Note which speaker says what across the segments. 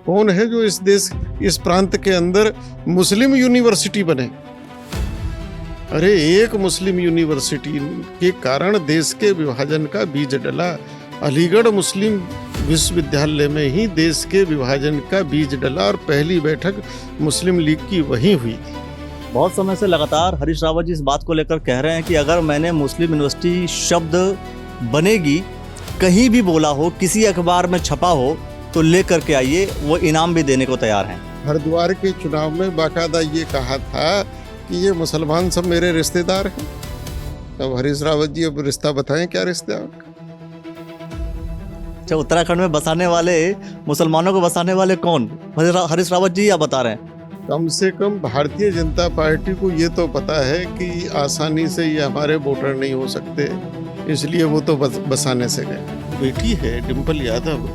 Speaker 1: कौन है जो इस देश, इस प्रांत के अंदर मुस्लिम यूनिवर्सिटी बने? अरे एक मुस्लिम यूनिवर्सिटी के कारण देश के विभाजन का बीज डला। अलीगढ़ मुस्लिम विश्वविद्यालय में ही देश के विभाजन का बीज डला और पहली बैठक मुस्लिम लीग की वहीं हुई थी।
Speaker 2: बहुत समय से लगातार हरीश रावत जी इस बात को लेकर कह रहे हैं कि अगर मैंने मुस्लिम यूनिवर्सिटी शब्द बनेगी कहीं भी बोला हो, किसी अखबार में छपा हो, तो लेकर के आइए, वो इनाम भी देने को तैयार हैं।
Speaker 1: हरिद्वार के चुनाव में बाकायदा ये कहा था कि ये मुसलमान सब मेरे रिश्तेदार हैं। अब हरीश रावत जी अब रिश्ता बताएं, क्या रिश्ता है आपका?
Speaker 2: अच्छा, उत्तराखंड में बसाने वाले, मुसलमानों को बसाने वाले कौन? हरीश रावत जी या बता रहे हैं?
Speaker 1: कम से कम भारतीय जनता पार्टी को ये तो पता है कि आसानी से ये हमारे वोटर नहीं हो सकते, इसलिए वो तो बसाने से गए। बेटी है डिम्पल यादव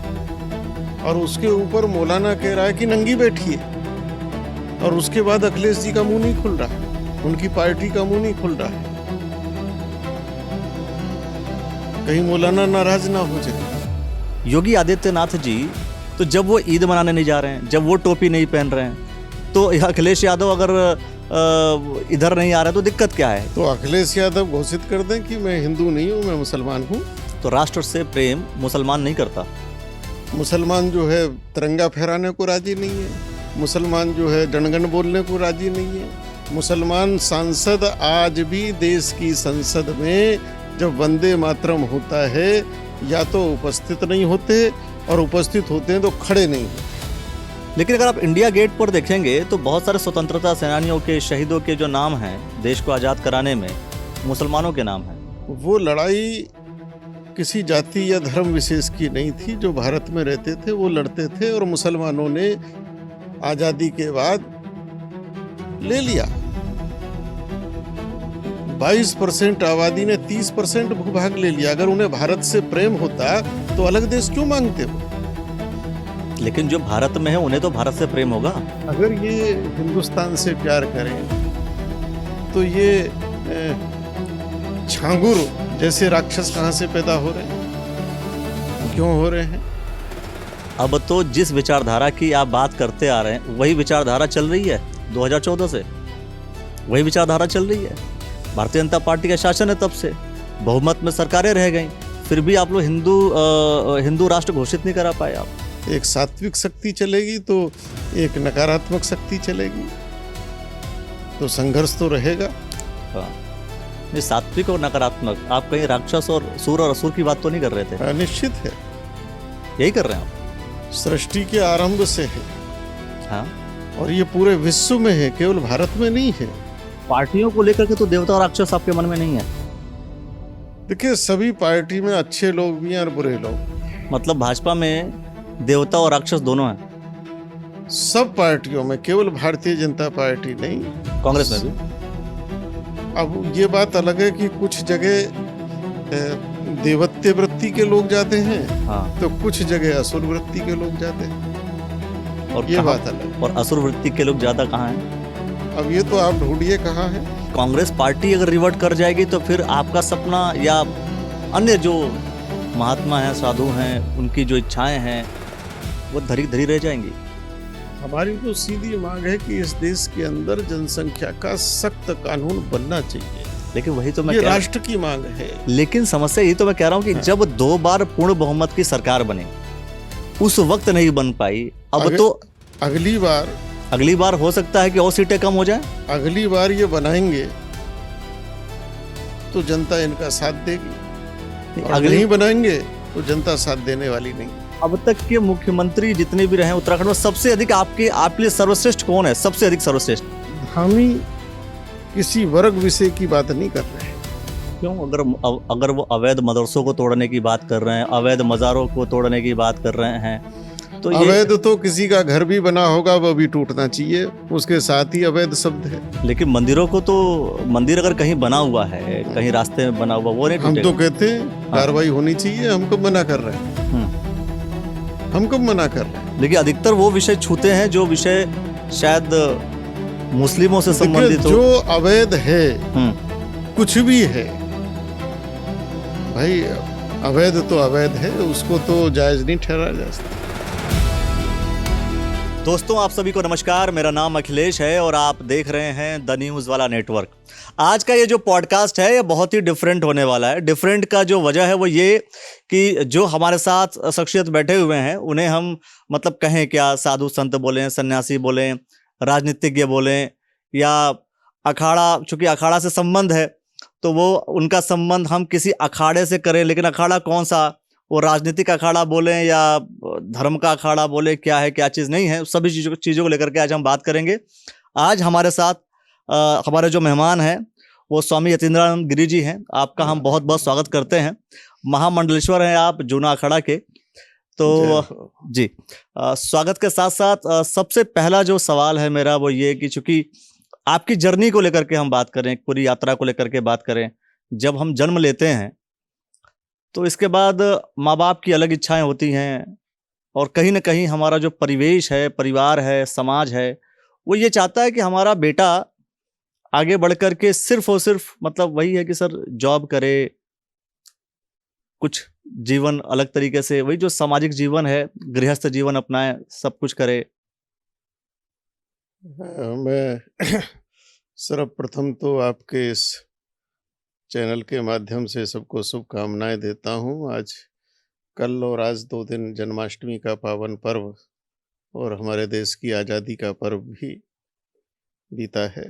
Speaker 1: और उसके ऊपर मौलाना कह रहा है कि नंगी बैठी है, और उसके बाद अखिलेश जी का मुंह नहीं खुल रहा है, उनकी पार्टी का मुंह नहीं खुल रहा है। कहीं मौलाना नाराज ना हो जाए।
Speaker 2: योगी आदित्यनाथ जी तो जब वो ईद मनाने नहीं जा रहे हैं, जब वो टोपी नहीं पहन रहे हैं, तो अखिलेश यादव अगर इधर नहीं आ रहा तो दिक्कत क्या है?
Speaker 1: तो अखिलेश यादव घोषित कर दें कि मैं हिंदू नहीं हूँ, मैं मुसलमान हूँ।
Speaker 2: तो राष्ट्र से प्रेम मुसलमान नहीं करता।
Speaker 1: मुसलमान जो है तिरंगा फहराने को राजी नहीं है, मुसलमान जो है जनगण बोलने को राजी नहीं है। मुसलमान सांसद आज भी देश की संसद में जब वंदे मातरम होता है या तो उपस्थित नहीं होते, और उपस्थित होते हैं तो खड़े नहीं होते।
Speaker 2: लेकिन अगर आप इंडिया गेट पर देखेंगे तो बहुत सारे स्वतंत्रता सेनानियों के, शहीदों के जो नाम हैं देश को आज़ाद कराने में, मुसलमानों के नाम हैं।
Speaker 1: वो लड़ाई किसी जाति या धर्म विशेष की नहीं थी। जो भारत में रहते थे वो लड़ते थे, और मुसलमानों ने आज़ादी के बाद ले लिया। 22% आबादी ने 30% भूभाग ले लिया। अगर उन्हें भारत से प्रेम होता तो अलग देश क्यों मांगते वो?
Speaker 2: लेकिन जो भारत में है उन्हें तो भारत से प्रेम होगा।
Speaker 1: अगर ये हिंदुस्तान से प्यार करें तो ये छांगुर जैसे राक्षस कहाँ से पैदा हो रहे हैं, क्यों हो रहे हैं?
Speaker 2: अब तो जिस विचारधारा की आप बात करते आ रहे हैं वही विचारधारा चल रही है 2014 से, वही विचारधारा चल रही है। भारतीय जनता पार्टी का शासन है तब से, बहुमत में सरकारें रह गई, फिर भी आप लोग हिंदू राष्ट्र घोषित नहीं करा पाए। आप
Speaker 1: एक सात्विक शक्ति चलेगी तो एक नकारात्मक शक्ति चलेगी, तो संघर्ष तो रहेगा।
Speaker 2: हाँ, ये सात्विक और नकारात्मक, आप कहीं राक्षस और सूर और असुर की बात तो नहीं कर रहे थे?
Speaker 1: निश्चित है,
Speaker 2: यही कर रहे हैं आप।
Speaker 1: सृष्टि के आरंभ से है।
Speaker 2: हाँ,
Speaker 1: और ये पूरे विश्व में है, केवल भारत में नहीं है।
Speaker 2: पार्टियों को लेकर के तो देवता और राक्षस आपके मन में नहीं है?
Speaker 1: देखिए, सभी पार्टी में अच्छे लोग भी हैं और बुरे लोग।
Speaker 2: मतलब भाजपा में देवता और राक्षस दोनों हैं?
Speaker 1: सब पार्टियों में, केवल भारतीय जनता पार्टी नहीं,
Speaker 2: कांग्रेस में भी।
Speaker 1: अब ये बात अलग है कि कुछ जगह देवत्य वृत्ति के लोग जाते हैं,
Speaker 2: हाँ,
Speaker 1: तो कुछ जगह असुर वृत्ति के लोग जाते हैं,
Speaker 2: और
Speaker 1: ये बात अलग।
Speaker 2: और असुर वृत्ति के लोग ज्यादा कहाँ हैं?
Speaker 1: अब ये तो आप ढूंढिए कहाँ है।
Speaker 2: कांग्रेस पार्टी अगर रिवर्ट कर जाएगी तो फिर आपका सपना या अन्य जो महात्मा हैं, साधु हैं, उनकी जो इच्छाएं हैं वो धरी धरी रह जाएंगी।
Speaker 1: हमारी तो सीधी मांग है कि इस देश के अंदर जनसंख्या का सख्त कानून बनना चाहिए।
Speaker 2: लेकिन वही तो मैं
Speaker 1: ये राष्ट्र की मांग है।
Speaker 2: लेकिन समस्या ये तो मैं कह रहा हूँ कि जब 2 बार पूर्ण बहुमत की सरकार बने उस वक्त नहीं बन पाई, अब तो
Speaker 1: अगली बार
Speaker 2: हो सकता है कि और सीटें कम हो जाए।
Speaker 1: अगली बार ये बनाएंगे तो जनता इनका साथ देगी, अगर नहीं बनाएंगे तो जनता साथ देने वाली नहीं।
Speaker 2: अब तक के मुख्यमंत्री जितने भी रहे उत्तराखंड में, सबसे अधिक आपके लिए सर्वश्रेष्ठ कौन है? सबसे अधिक सर्वश्रेष्ठ?
Speaker 1: हम ही किसी वर्ग विषय की बात नहीं कर रहे हैं।
Speaker 2: क्यों? अगर वो अवैध मदरसों को तोड़ने की बात कर रहे हैं, अवैध मज़ारों को तोड़ने की बात कर रहे हैं, तो
Speaker 1: अवैध तो किसी का घर भी बना होगा वो भी टूटना चाहिए, उसके साथ ही अवैध शब्द है।
Speaker 2: लेकिन मंदिरों को तो, मंदिर अगर कहीं बना हुआ है, कहीं रास्ते में बना हुआ, वो नहीं
Speaker 1: हम तो कहते हैं कार्रवाई होनी चाहिए। हम कब मना कर रहे हैं? हम कब मना कर रहे हैं?
Speaker 2: लेकिन अधिकतर वो विषय छूते हैं जो विषय शायद मुस्लिमों से संबंधित हो।
Speaker 1: जो अवैध है, कुछ भी है भाई, अवैध तो अवैध है, उसको तो जायज नहीं ठहराया जा सकता।
Speaker 2: दोस्तों आप सभी को नमस्कार। मेरा नाम अखिलेश है और आप देख रहे हैं द न्यूज़ वाला नेटवर्क। आज का ये जो पॉडकास्ट है ये बहुत ही डिफरेंट होने वाला है। डिफरेंट का जो वजह है वो ये कि जो हमारे साथ शख्सियत बैठे हुए हैं उन्हें हम मतलब कहें क्या, साधु संत बोलें, सन्यासी बोलें, राजनीतिज्ञ बोलें या अखाड़ा, चूंकि अखाड़ा से संबंध है तो वो उनका संबंध हम किसी अखाड़े से करें, लेकिन अखाड़ा कौन सा, वो राजनीतिक अखाड़ा बोलें या धर्म का अखाड़ा बोले, क्या है क्या चीज़ नहीं है, सभी चीज़ों को लेकर के आज हम बात करेंगे। आज हमारे साथ हमारे जो मेहमान हैं वो स्वामी यतीन्द्रानंद गिरी जी हैं। आपका हम बहुत बहुत स्वागत करते हैं। महामंडलेश्वर हैं आप जूना अखाड़ा के। तो जी स्वागत के साथ साथ सबसे पहला जो सवाल है मेरा वो ये कि चूंकि आपकी जर्नी को लेकर के हम बात करें, पूरी यात्रा को लेकर के बात करें, जब हम जन्म लेते हैं तो इसके बाद माँ बाप की अलग इच्छाएं होती हैं और कहीं ना कहीं हमारा जो परिवेश है, परिवार है, समाज है, वो ये चाहता है कि हमारा बेटा आगे बढ़ कर के सिर्फ और सिर्फ मतलब वही है कि सर जॉब करे, कुछ जीवन अलग तरीके से, वही जो सामाजिक जीवन है, गृहस्थ जीवन अपनाए, सब कुछ करे।
Speaker 1: मैं सर्वप्रथम तो आपके इस चैनल के माध्यम से सबको शुभकामनाएं देता हूं। आज कल और आज 2 दिन जन्माष्टमी का पावन पर्व और हमारे देश की आज़ादी का पर्व भी बीता है।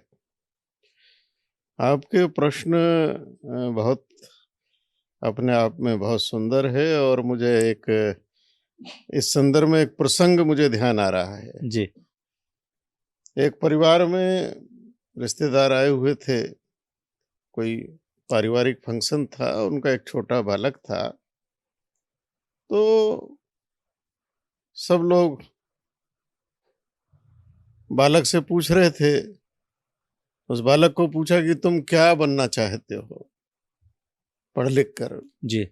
Speaker 1: आपके प्रश्न बहुत अपने आप में बहुत सुंदर है और मुझे एक इस संदर्भ में एक प्रसंग मुझे ध्यान आ रहा है
Speaker 2: जी।
Speaker 1: एक परिवार में रिश्तेदार आए हुए थे, कोई पारिवारिक फंक्शन था, उनका एक छोटा बालक था। तो सब लोग बालक से पूछ रहे थे, उस बालक को पूछा कि तुम क्या बनना चाहते हो पढ़ लिख कर।
Speaker 2: जी।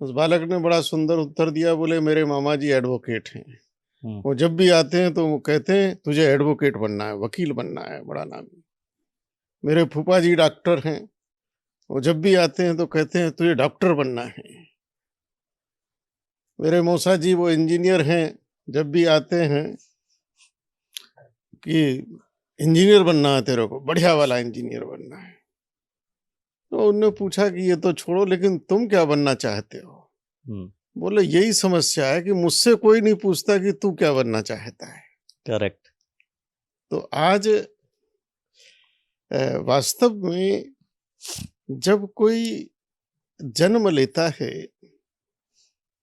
Speaker 1: उस बालक ने बड़ा सुंदर उत्तर दिया, बोले मेरे मामा जी एडवोकेट हैं। वो जब भी आते हैं तो वो कहते हैं तुझे एडवोकेट बनना है, वकील बनना है, बड़ा नामी। मेरे फूफा जी डॉक्टर हैं, वो जब भी आते हैं तो कहते हैं तुझे डॉक्टर बनना है। मेरे मौसा जी वो इंजीनियर हैं, जब भी आते हैं कि इंजीनियर बनना है तेरे को, बढ़िया वाला इंजीनियर बनना है। तो उन्होंने पूछा कि ये तो छोड़ो, लेकिन तुम क्या बनना चाहते हो? बोले यही समस्या है कि मुझसे कोई नहीं पूछता कि तू क्या बनना चाहता है।
Speaker 2: करेक्ट।
Speaker 1: तो आज वास्तव में जब कोई जन्म लेता है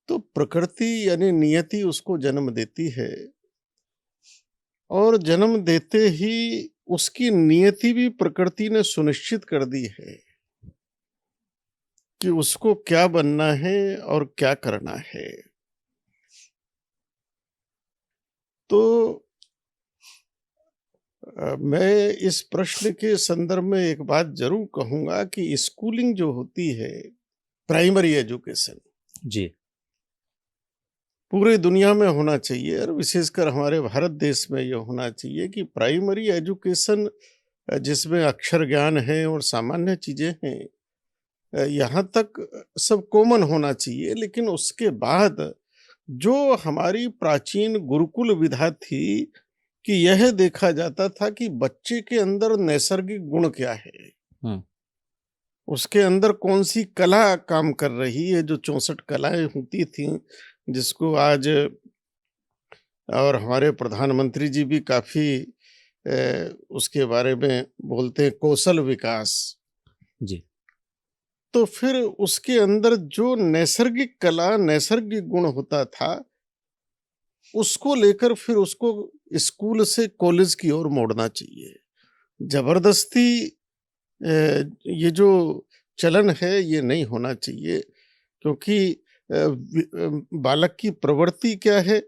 Speaker 1: तो प्रकृति यानी नियति उसको जन्म देती है और जन्म देते ही उसकी नियति भी प्रकृति ने सुनिश्चित कर दी है कि उसको क्या बनना है और क्या करना है। तो मैं इस प्रश्न के संदर्भ में एक बात जरूर कहूंगा कि स्कूलिंग जो होती है, प्राइमरी एजुकेशन,
Speaker 2: जी,
Speaker 1: पूरे दुनिया में होना चाहिए और विशेषकर हमारे भारत देश में यह होना चाहिए कि प्राइमरी एजुकेशन जिसमें अक्षर ज्ञान है और सामान्य चीजें हैं, यहाँ तक सब कॉमन होना चाहिए। लेकिन उसके बाद जो हमारी प्राचीन गुरुकुल विधा थी कि यह देखा जाता था कि बच्चे के अंदर नैसर्गिक गुण क्या है, उसके अंदर कौन सी कला काम कर रही है। जो 64 कलाएं होती थी जिसको आज और हमारे प्रधानमंत्री जी भी काफी उसके बारे में बोलते हैं, कौशल विकास।
Speaker 2: जी।
Speaker 1: तो फिर उसके अंदर जो नैसर्गिक कला, नैसर्गिक गुण होता था, उसको लेकर फिर उसको स्कूल से कॉलेज की ओर मोड़ना चाहिए। जबरदस्ती ये जो चलन है ये नहीं होना चाहिए, क्योंकि बालक की प्रवृत्ति क्या है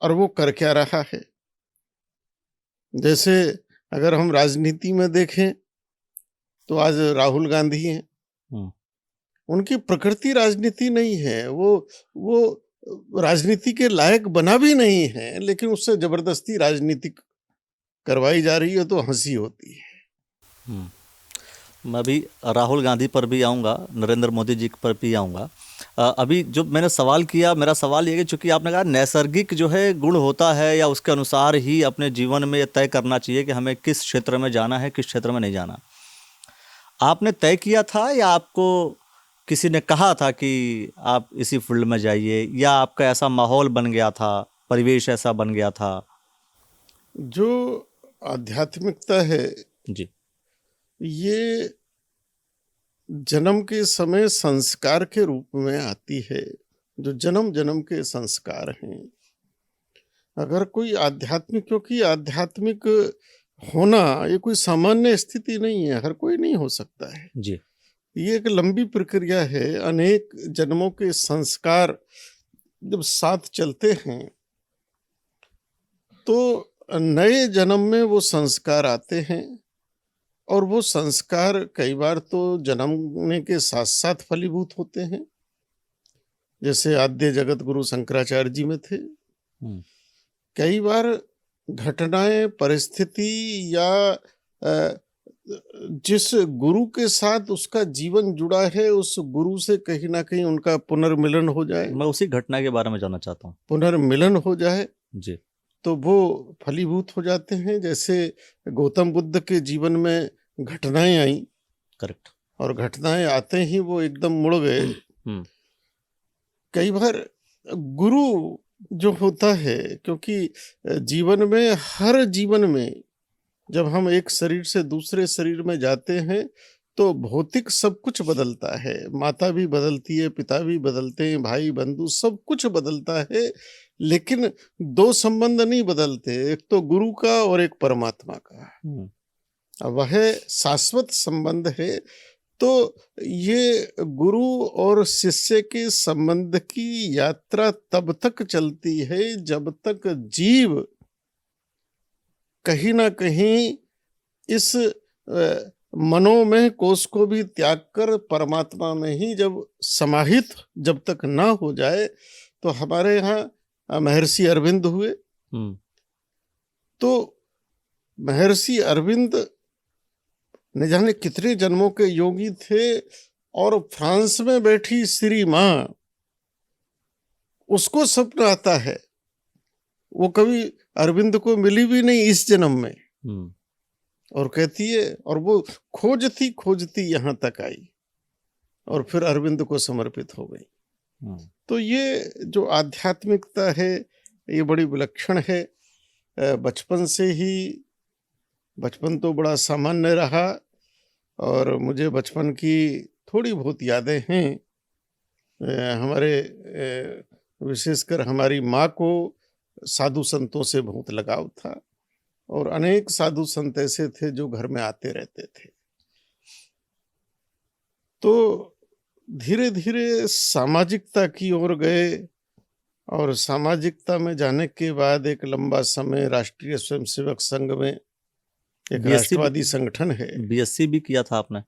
Speaker 1: और वो कर क्या रहा है। जैसे अगर हम राजनीति में देखें तो आज राहुल गांधी हैं, उनकी प्रकृति राजनीति नहीं है, वो राजनीति के लायक बना भी नहीं है, लेकिन उससे जबरदस्ती राजनीति करवाई जा रही है तो हंसी होती है।
Speaker 2: मैं भी राहुल गांधी पर भी आऊँगा, नरेंद्र मोदी जी पर भी आऊँगा। अभी जो मैंने सवाल किया, मेरा सवाल ये है कि चूंकि आपने कहा नैसर्गिक जो है गुण होता है या उसके अनुसार ही अपने जीवन में ये तय करना चाहिए कि हमें किस क्षेत्र में जाना है, किस क्षेत्र में नहीं जाना। आपने तय किया था या आपको किसी ने कहा था कि आप इसी फील्ड में जाइए, या आपका ऐसा माहौल बन गया था, परिवेश ऐसा बन गया था?
Speaker 1: जो आध्यात्मिकता है
Speaker 2: जी।
Speaker 1: ये जन्म के समय संस्कार के रूप में आती है, जो जन्म जन्म के संस्कार हैं। अगर कोई आध्यात्मिक, क्योंकि आध्यात्मिक होना ये कोई सामान्य स्थिति नहीं है, हर कोई नहीं हो सकता है।
Speaker 2: जी।
Speaker 1: ये एक लंबी प्रक्रिया है, अनेक जन्मों के संस्कार जब साथ चलते हैं तो नए जन्म में वो संस्कार आते हैं, और वो संस्कार कई बार तो जन्मने के साथ साथ फलीभूत होते हैं, जैसे आद्य जगत गुरु शंकराचार्य जी में थे।
Speaker 2: हम्म।
Speaker 1: कई बार घटनाएं, परिस्थिति या जिस गुरु के साथ उसका जीवन जुड़ा है, उस गुरु से कहीं ना कहीं उनका पुनर्मिलन हो जाए,
Speaker 2: मैं उसी घटना के बारे में जानना चाहता हूँ।
Speaker 1: पुनर्मिलन हो जाए
Speaker 2: जी।
Speaker 1: तो वो फलीभूत हो जाते हैं। जैसे गौतम बुद्ध के जीवन में घटनाएं आई,
Speaker 2: करेक्ट।
Speaker 1: और घटनाएं आते ही वो एकदम मुड़ गए।
Speaker 2: हम्म।
Speaker 1: कई बार गुरु जो होता है, क्योंकि जीवन में, हर जीवन में जब हम एक शरीर से दूसरे शरीर में जाते हैं तो भौतिक सब कुछ बदलता है, माता भी बदलती है, पिता भी बदलते हैं, भाई बंधु सब कुछ बदलता है, लेकिन दो संबंध नहीं बदलते, एक तो गुरु का और एक परमात्मा का। वह शाश्वत संबंध है। तो ये गुरु और शिष्य के संबंध की यात्रा तब तक चलती है जब तक जीव कहीं ना कहीं इस मनोमय कोश को भी त्याग कर परमात्मा में ही जब समाहित जब तक ना हो जाए। तो हमारे यहाँ महर्षि अरविंद हुए, तो महर्षि अरविंद न जाने कितने जन्मों के योगी थे, और फ्रांस में बैठी श्री माँ, उसको स्वप्न आता है, वो कभी अरविंद को मिली भी नहीं इस जन्म में, और कहती है, और वो खोजती यहाँ तक आई और फिर अरविंद को समर्पित हो गई। तो ये जो आध्यात्मिकता है ये बड़ी विलक्षण है। बचपन से ही, बचपन तो बड़ा सामान्य रहा, और मुझे बचपन की थोड़ी बहुत यादें हैं। हमारे विशेषकर हमारी माँ को साधु संतों से बहुत लगाव था, और अनेक साधु संत ऐसे थे जो घर में आते रहते थे। तो धीरे धीरे सामाजिकता की ओर गए, और सामाजिकता में जाने के बाद एक लंबा समय राष्ट्रीय स्वयंसेवक संघ में, एक राष्ट्रवादी संगठन है।
Speaker 2: बीएससी भी किया था आपने?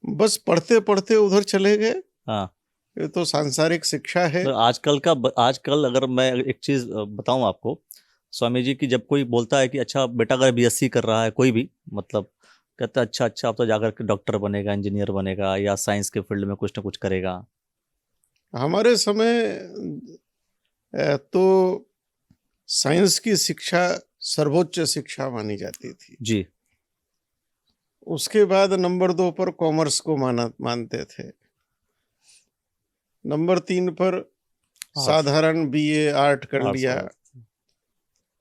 Speaker 1: बस पढ़ते पढ़ते उधर चले गए।
Speaker 2: हाँ,
Speaker 1: ये तो सांसारिक शिक्षा है।
Speaker 2: तो आजकल अगर मैं एक चीज बताऊं आपको, स्वामी जी की जब कोई बोलता है कि अच्छा बेटा अगर बीएससी कर रहा है कोई भी, मतलब कहता है अच्छा अब तो जाकर के डॉक्टर बनेगा, इंजीनियर बनेगा, या साइंस के फील्ड में कुछ ना कुछ करेगा।
Speaker 1: हमारे समय तो साइंस की शिक्षा सर्वोच्च शिक्षा मानी जाती थी
Speaker 2: जी।
Speaker 1: उसके बाद नंबर 2 पर कॉमर्स को मानते थे, नंबर 3 पर साधारण बीए आर्ट कर लिया,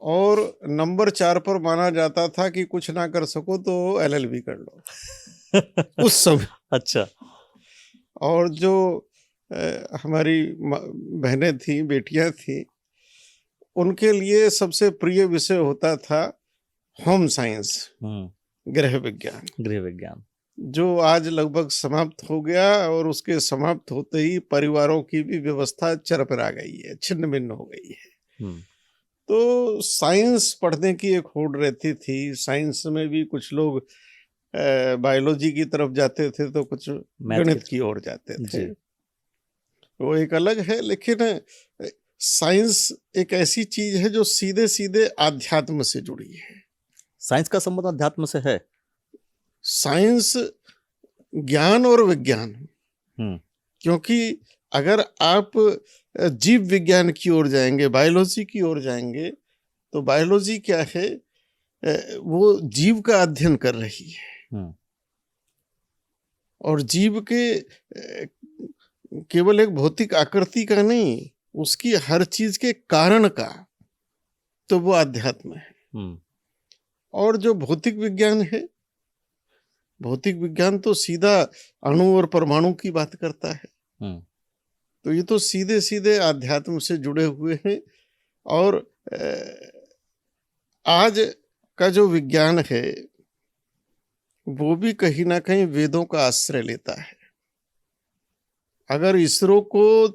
Speaker 1: और नंबर 4 पर माना जाता था कि कुछ ना कर सको तो एलएलबी कर लो उस समय।
Speaker 2: अच्छा।
Speaker 1: और जो हमारी बहनें थी, बेटियां थी, उनके लिए सबसे प्रिय विषय होता था होम साइंस, गृह विज्ञान, जो आज लगभग समाप्त हो गया, और उसके समाप्त होते ही परिवारों की भी व्यवस्था चरमरा गई है, छिन्न भिन्न हो गई है। तो साइंस पढ़ने की एक होड़ रहती थी। साइंस में भी कुछ लोग बायोलॉजी की तरफ जाते थे, तो कुछ गणित की ओर जाते थे, वो एक अलग है। लेकिन साइंस एक ऐसी चीज है जो सीधे सीधे आध्यात्म से जुड़ी है।
Speaker 2: साइंस का संबंध अध्यात्म से है। साइंस
Speaker 1: ज्ञान और विज्ञान, क्योंकि अगर आप जीव विज्ञान की ओर जाएंगे, बायोलॉजी की ओर जाएंगे, तो बायोलॉजी क्या है, वो जीव का अध्ययन कर रही है और जीव के केवल एक भौतिक आकृति का नहीं, उसकी हर चीज के कारण का, तो वो अध्यात्म है। और जो भौतिक विज्ञान है, भौतिक विज्ञान तो सीधा अणु और परमाणु की बात करता है, तो ये तो सीधे सीधे आध्यात्म से जुड़े हुए हैं। और आज का जो विज्ञान है वो भी कहीं ना कहीं वेदों का आश्रय लेता है। अगर इसरो को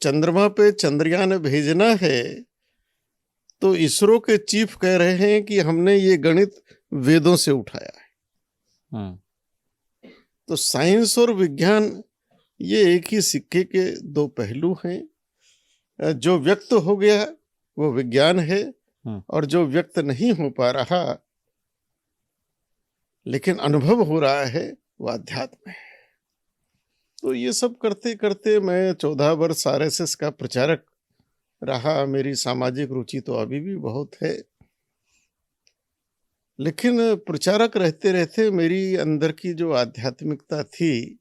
Speaker 1: चंद्रमा पे चंद्रयान भेजना है तो इसरो के चीफ कह रहे हैं कि हमने ये गणित वेदों से उठाया है। तो साइंस और विज्ञान ये एक ही सिक्के के दो पहलू हैं। जो व्यक्त हो गया वो विज्ञान है और जो व्यक्त नहीं हो पा रहा लेकिन अनुभव हो रहा है वो अध्यात्म है। तो ये सब करते करते मैं 14 वर्ष आरएसएस का प्रचारक रहा। मेरी सामाजिक रुचि तो अभी भी बहुत है, लेकिन प्रचारक रहते रहते मेरी अंदर की जो आध्यात्मिकता थी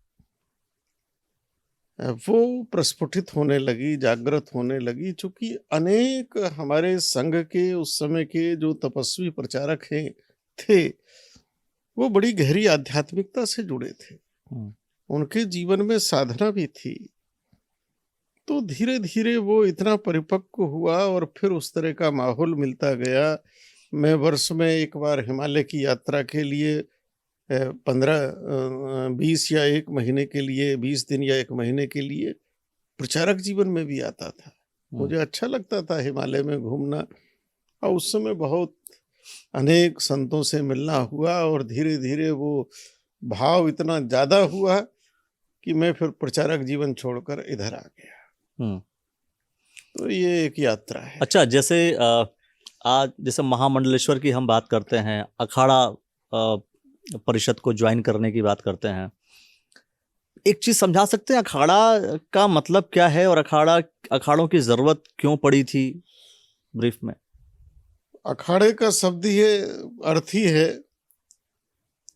Speaker 1: वो प्रस्फुटित होने लगी, जागृत होने लगी। चूंकि अनेक हमारे संघ के उस समय के जो तपस्वी प्रचारक हैं थे वो बड़ी गहरी आध्यात्मिकता से जुड़े थे, उनके जीवन में साधना भी थी। तो धीरे धीरे वो इतना परिपक्व हुआ और फिर उस तरह का माहौल मिलता गया। मैं वर्ष में एक बार हिमालय की यात्रा के लिए 20 या 1 महीने के लिए, 20 दिन या 1 महीने के लिए प्रचारक जीवन में भी आता था। मुझे अच्छा लगता था हिमालय में घूमना। और उस समय बहुत अनेक संतों से मिलना हुआ और धीरे धीरे वो भाव इतना ज्यादा हुआ कि मैं फिर प्रचारक जीवन छोड़कर इधर आ गया। तो ये एक यात्रा है।
Speaker 2: अच्छा, जैसे आज जैसे महामंडलेश्वर की हम बात करते हैं, अखाड़ा परिषद को ज्वाइन करने की बात करते हैं, एक चीज समझा सकते हैं अखाड़ा का मतलब क्या है और अखाड़ों की जरूरत क्यों पड़ी थी, ब्रीफ में?
Speaker 1: अखाड़े का शब्द ये अर्थ ही है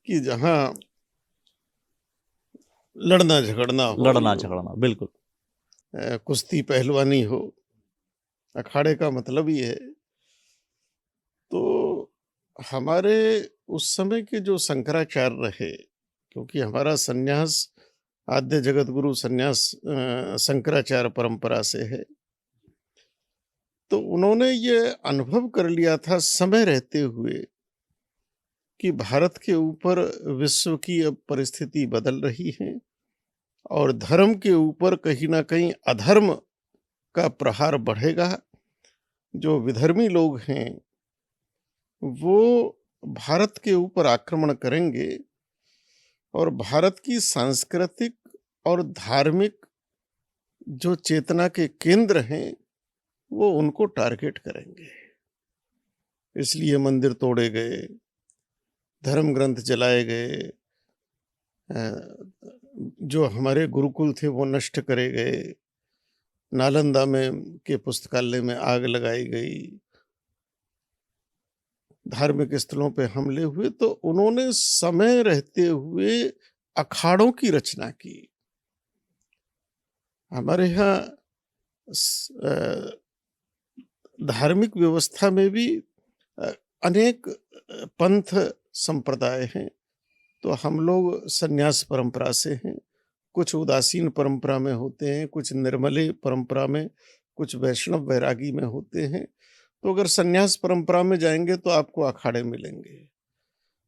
Speaker 1: कि जहां लड़ना झगड़ना,
Speaker 2: बिल्कुल,
Speaker 1: कुश्ती पहलवानी हो, अखाड़े का मतलब ही है। तो हमारे उस समय के जो शंकराचार्य रहे, क्योंकि हमारा सन्यास आद्य जगत गुरु सन्यास शंकराचार्य परंपरा से है, तो उन्होंने ये अनुभव कर लिया था समय रहते हुए कि भारत के ऊपर विश्व की अब परिस्थिति बदल रही है और धर्म के ऊपर कहीं ना कहीं अधर्म का प्रहार बढ़ेगा। जो विधर्मी लोग हैं वो भारत के ऊपर आक्रमण करेंगे और भारत की सांस्कृतिक और धार्मिक जो चेतना के केंद्र हैं वो उनको टारगेट करेंगे। इसलिए मंदिर तोड़े गए, धर्म ग्रंथ जलाए गए, जो हमारे गुरुकुल थे वो नष्ट करे गए, नालंदा में के पुस्तकालय में आग लगाई गई, धार्मिक स्थलों पे हमले हुए। तो उन्होंने समय रहते हुए अखाड़ों की रचना की। हमारे यहाँ धार्मिक व्यवस्था में भी अनेक पंथ संप्रदाय हैं। तो हम लोग संन्यास परंपरा से हैं, कुछ उदासीन परंपरा में होते हैं, कुछ निर्मले परंपरा में, कुछ वैष्णव वैरागी में होते हैं। तो अगर संन्यास परंपरा में जाएंगे तो आपको अखाड़े मिलेंगे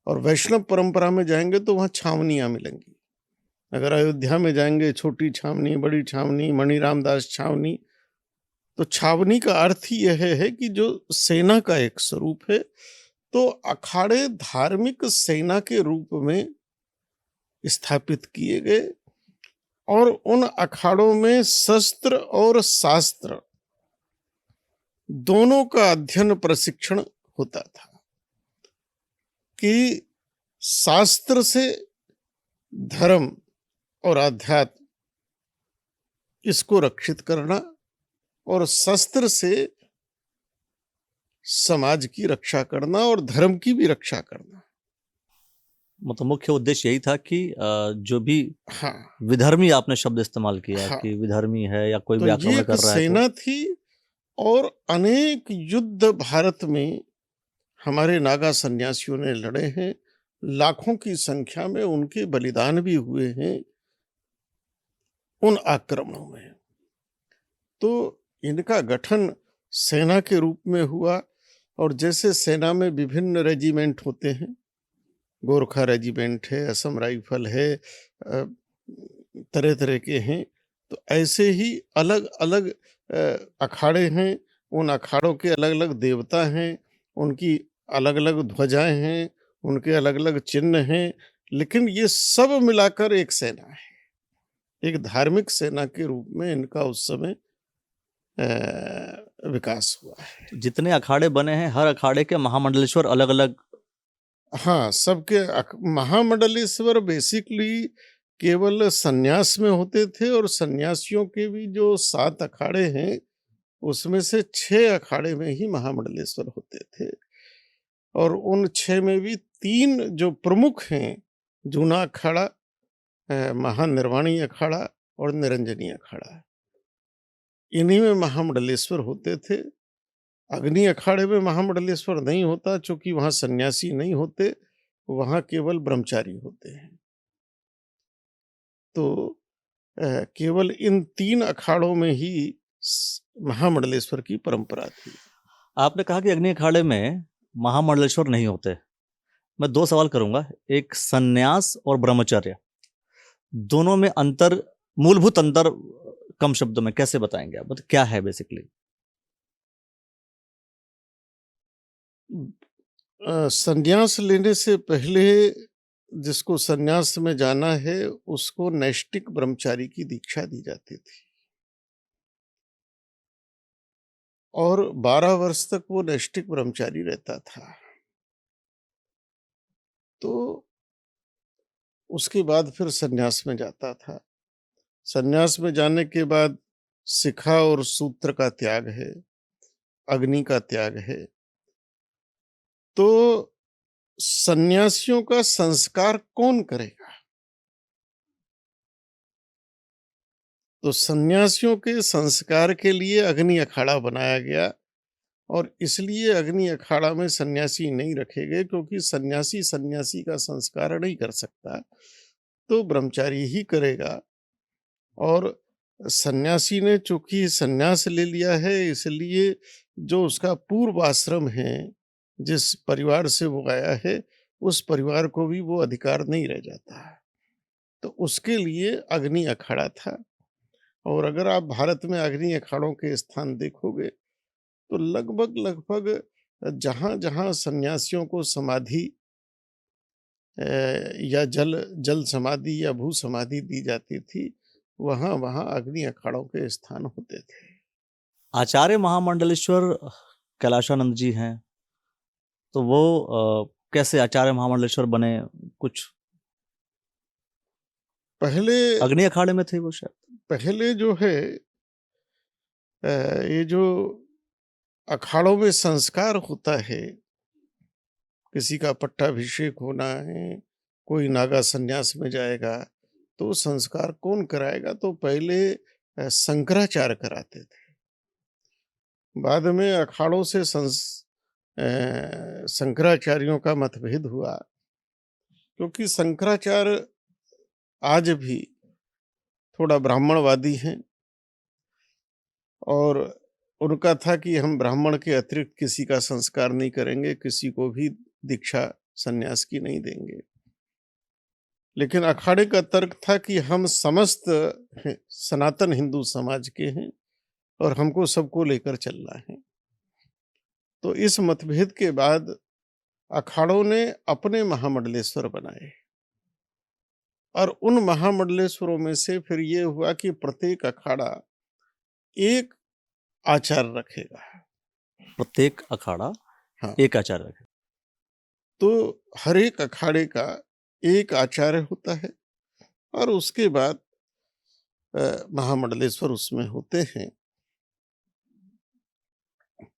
Speaker 1: और वैष्णव परंपरा में जाएंगे तो वहाँ छावनियाँ मिलेंगी। अगर अयोध्या में जाएंगे छोटी छावनी, बड़ी छावनी, मणि रामदास छावनी। तो छावनी का अर्थ ही यह है कि जो सेना का एक स्वरूप है। तो अखाड़े धार्मिक सेना के रूप में स्थापित किए गए और उन अखाड़ों में शस्त्र और शास्त्र दोनों का अध्ययन प्रशिक्षण होता था कि शास्त्र से धर्म और अध्यात्म इसको रक्षित करना और शस्त्र से समाज की रक्षा करना और धर्म की भी रक्षा करना।
Speaker 2: मतलब मुख्य उद्देश्य यही था कि जो भी
Speaker 1: हाँ
Speaker 2: विधर्मी आपने शब्द इस्तेमाल किया
Speaker 1: हाँ,
Speaker 2: कि विधर्मी है या कोई
Speaker 1: तो
Speaker 2: भी
Speaker 1: ये
Speaker 2: आक्रमण
Speaker 1: एक
Speaker 2: कर रहा है तो
Speaker 1: सेना थी और अनेक युद्ध भारत में हमारे नागा सन्यासियों ने लड़े हैं। लाखों की संख्या में उनके बलिदान भी हुए हैं उन आक्रमणों में। तो इनका गठन सेना के रूप में हुआ और जैसे सेना में विभिन्न रेजिमेंट होते हैं, गोरखा रेजिमेंट है, असम राइफल है, तरह तरह के हैं, तो ऐसे ही अलग अलग अखाड़े हैं। उन अखाड़ों के अलग अलग देवता हैं, उनकी अलग अलग ध्वजाएं हैं, उनके अलग अलग चिन्ह हैं, लेकिन ये सब मिलाकर एक सेना है। एक धार्मिक सेना के रूप में इनका उस समय विकास हुआ है।
Speaker 2: जितने अखाड़े बने हैं हर अखाड़े के महामंडलेश्वर अलग अलग।
Speaker 1: हाँ, सबके महामंडलेश्वर बेसिकली केवल सन्यास में होते थे और सन्यासियों के भी जो 7 अखाड़े हैं उसमें से 6 अखाड़े में ही महामंडलेश्वर होते थे और उन 6 में भी 3 जो प्रमुख हैं, जूना अखाड़ा, महानिर्वाणी अखाड़ा और निरंजनी अखाड़ा, इन्हीं में महामंडलेश्वर होते थे। अग्नि अखाड़े में महामंडलेश्वर नहीं होता, चूंकि वहां सन्यासी नहीं होते, वहां केवल ब्रह्मचारी होते हैं। तो केवल इन 3 अखाड़ों में ही महामंडलेश्वर की परंपरा थी।
Speaker 2: आपने कहा कि अग्नि अखाड़े में महामंडलेश्वर नहीं होते। मैं 2 सवाल करूंगा, एक सन्यास और ब्रह्मचर्य, दोनों में अंतर, मूलभूत अंतर कम शब्दों में कैसे बताएंगे आप? मतलब क्या है बेसिकली?
Speaker 1: संन्यास लेने से पहले जिसको संन्यास में जाना है उसको नैष्टिक ब्रह्मचारी की दीक्षा दी जाती थी और 12 वर्ष तक वो नैष्टिक ब्रह्मचारी रहता था। तो उसके बाद फिर संन्यास में जाता था। संन्यास में जाने के बाद शिखा और सूत्र का त्याग है, अग्नि का त्याग है। तो सन्यासियों का संस्कार कौन करेगा? तो सन्यासियों के संस्कार के लिए अग्नि अखाड़ा बनाया गया और इसलिए अग्नि अखाड़ा में सन्यासी नहीं रखे गए, क्योंकि सन्यासी सन्यासी का संस्कार नहीं कर सकता, तो ब्रह्मचारी ही करेगा। और सन्यासी ने चूंकि सन्यास ले लिया है, इसलिए जो उसका पूर्व आश्रम है, जिस परिवार से वो आया है, उस परिवार को भी वो अधिकार नहीं रह जाता। तो उसके लिए अग्नि अखाड़ा था। और अगर आप भारत में अग्नि अखाड़ों के स्थान देखोगे तो लगभग लगभग जहाँ जहाँ सन्यासियों को समाधि या जल समाधि या भू समाधि दी जाती थी, वहाँ वहाँ अग्नि अखाड़ों के स्थान होते थे।
Speaker 2: आचार्य महामंडलेश्वर कैलाशानंद जी हैं, तो वो कैसे आचार्य महामंडलेश्वर बने? कुछ
Speaker 1: पहले
Speaker 2: अग्नि अखाड़े में थे वो शायद।
Speaker 1: पहले जो है ये जो अखाड़ों में संस्कार होता है, किसी का पट्टाभिषेक होना है, कोई नागा संन्यास में जाएगा, तो संस्कार कौन कराएगा? तो पहले शंकराचार्य कराते थे। बाद में अखाड़ों से शंकराचार्यों का मतभेद हुआ, क्योंकि शंकराचार्य आज भी थोड़ा ब्राह्मणवादी हैं और उनका था कि हम ब्राह्मण के अतिरिक्त किसी का संस्कार नहीं करेंगे, किसी को भी दीक्षा संन्यास की नहीं देंगे। लेकिन अखाड़े का तर्क था कि हम समस्त सनातन हिंदू समाज के हैं और हमको सबको लेकर चलना है। तो इस मतभेद के बाद अखाड़ों ने अपने महामंडलेश्वर बनाए और उन महामंडलेश्वरों में से फिर ये हुआ कि प्रत्येक अखाड़ा एक आचार्य रखेगा।
Speaker 2: प्रत्येक अखाड़ा
Speaker 1: हाँ,
Speaker 2: एक आचार्य रखे।
Speaker 1: तो हर एक अखाड़े का एक आचार्य होता है और उसके बाद महामंडलेश्वर उसमें होते हैं।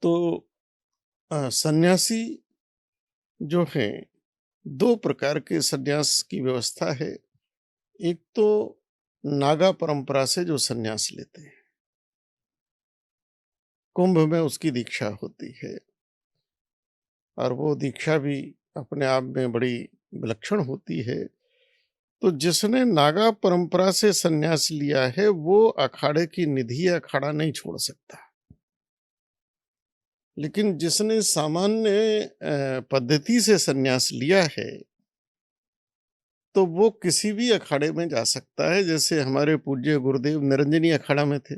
Speaker 1: तो सन्यासी जो हैं, दो प्रकार के सन्यास की व्यवस्था है। एक तो नागा परंपरा से जो सन्यास लेते हैं, कुंभ में उसकी दीक्षा होती है, और वो दीक्षा भी अपने आप में बड़ी विलक्षण होती है। तो जिसने नागा परंपरा से सन्यास लिया है, वो अखाड़े की निधि अखाड़ा नहीं छोड़ सकता। लेकिन जिसने सामान्य पद्धति से सन्यास लिया है, तो वो किसी भी अखाड़े में जा सकता है। जैसे हमारे पूज्य गुरुदेव निरंजनी अखाड़ा में थे,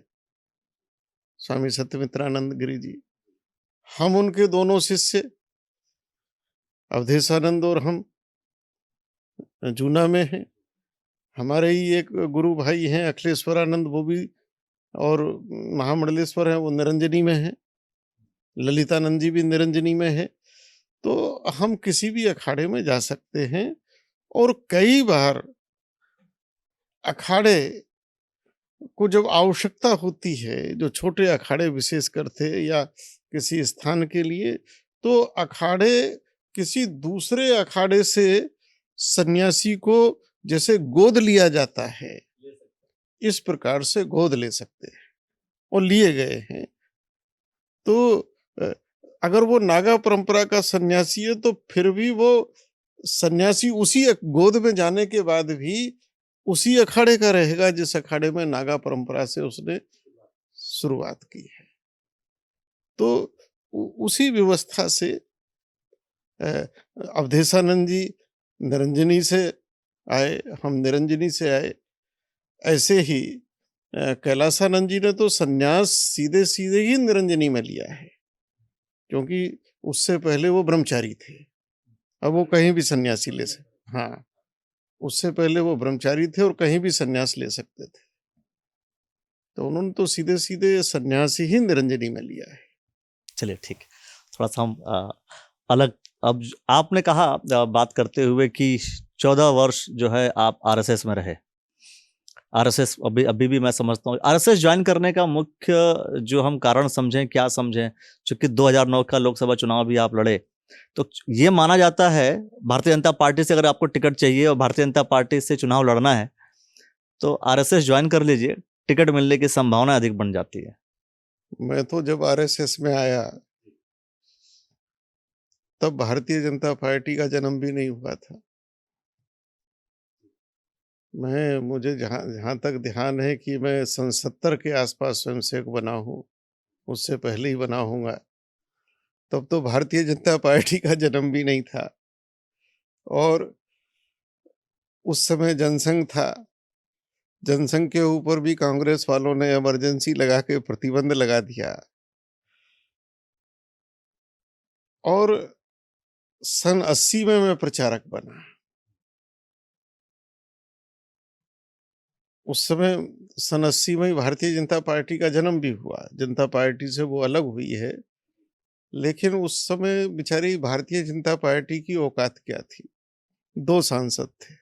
Speaker 1: स्वामी सत्यमित्रानंद गिरी जी। हम उनके दोनों शिष्य अवधेशानंद और हम जूना में हैं। हमारे ही एक गुरु भाई हैं अखिलेश्वरानंद, वो भी, और महामंडलेश्वर है, वो निरंजनी में है। ललितानंद जी भी निरंजनी में है। तो हम किसी भी अखाड़े में जा सकते हैं। और कई बार अखाड़े को जब आवश्यकता होती है, जो छोटे अखाड़े विशेषकर थे या किसी स्थान के लिए, तो अखाड़े किसी दूसरे अखाड़े से सन्यासी को जैसे गोद लिया जाता है, इस प्रकार से गोद ले सकते हैं और लिए गए हैं। तो अ, अगर वो नागा परंपरा का सन्यासी है, तो फिर भी वो सन्यासी उसी गोद में जाने के बाद भी उसी अखाड़े का रहेगा जिस अखाड़े में नागा परंपरा से उसने शुरुआत की है। तो उसी व्यवस्था से अवधेशानंद जी निरंजनी से आए, हम निरंजनी से आए। ऐसे ही कैलासानंद जी ने तो सन्यास सीधे सीधे ही निरंजनी में लिया है, क्योंकि उससे पहले वो ब्रह्मचारी थे। अब वो कहीं भी सन्यासी ले सकते, हाँ, उससे पहले वो ब्रह्मचारी थे और कहीं भी सन्यास ले सकते थे। तो उन्होंने तो सीधे सीधे सन्यासी ही निरंजनी में लिया है।
Speaker 2: चलिए ठीक है, थोड़ा सा हम अलग, अब आपने कहा बात करते हुए कि 14 वर्ष जो है आप आरएसएस में रहे। आरएसएस अभी भी मैं समझता हूँ आरएसएस ज्वाइन करने का मुख्य जो हम कारण समझें, क्या समझें, चूंकि 2009 का लोकसभा चुनाव भी आप लड़े, तो ये माना जाता है भारतीय जनता पार्टी से अगर आपको टिकट चाहिए और भारतीय जनता पार्टी से चुनाव लड़ना है तो आरएसएस ज्वाइन कर लीजिए, टिकट मिलने की संभावना अधिक बन जाती है।
Speaker 1: मैं तो जब आरएसएस में आया, तब भारतीय जनता पार्टी का जन्म भी नहीं हुआ था। मुझे जहाँ जहाँ तक ध्यान है कि मैं सन 70 के आसपास स्वयंसेवक बना हूँ, उससे पहले ही बना हूँगा। तब तो भारतीय जनता पार्टी का जन्म भी नहीं था, और उस समय जनसंघ था। जनसंघ के ऊपर भी कांग्रेस वालों ने इमरजेंसी लगा के प्रतिबंध लगा दिया, और सन 80 में मैं प्रचारक बना। उस समय सन 80 में भारतीय जनता पार्टी का जन्म भी हुआ। जनता पार्टी से वो अलग हुई है, लेकिन उस समय बेचारी भारतीय जनता पार्टी की औकात क्या थी? 2 सांसद थे।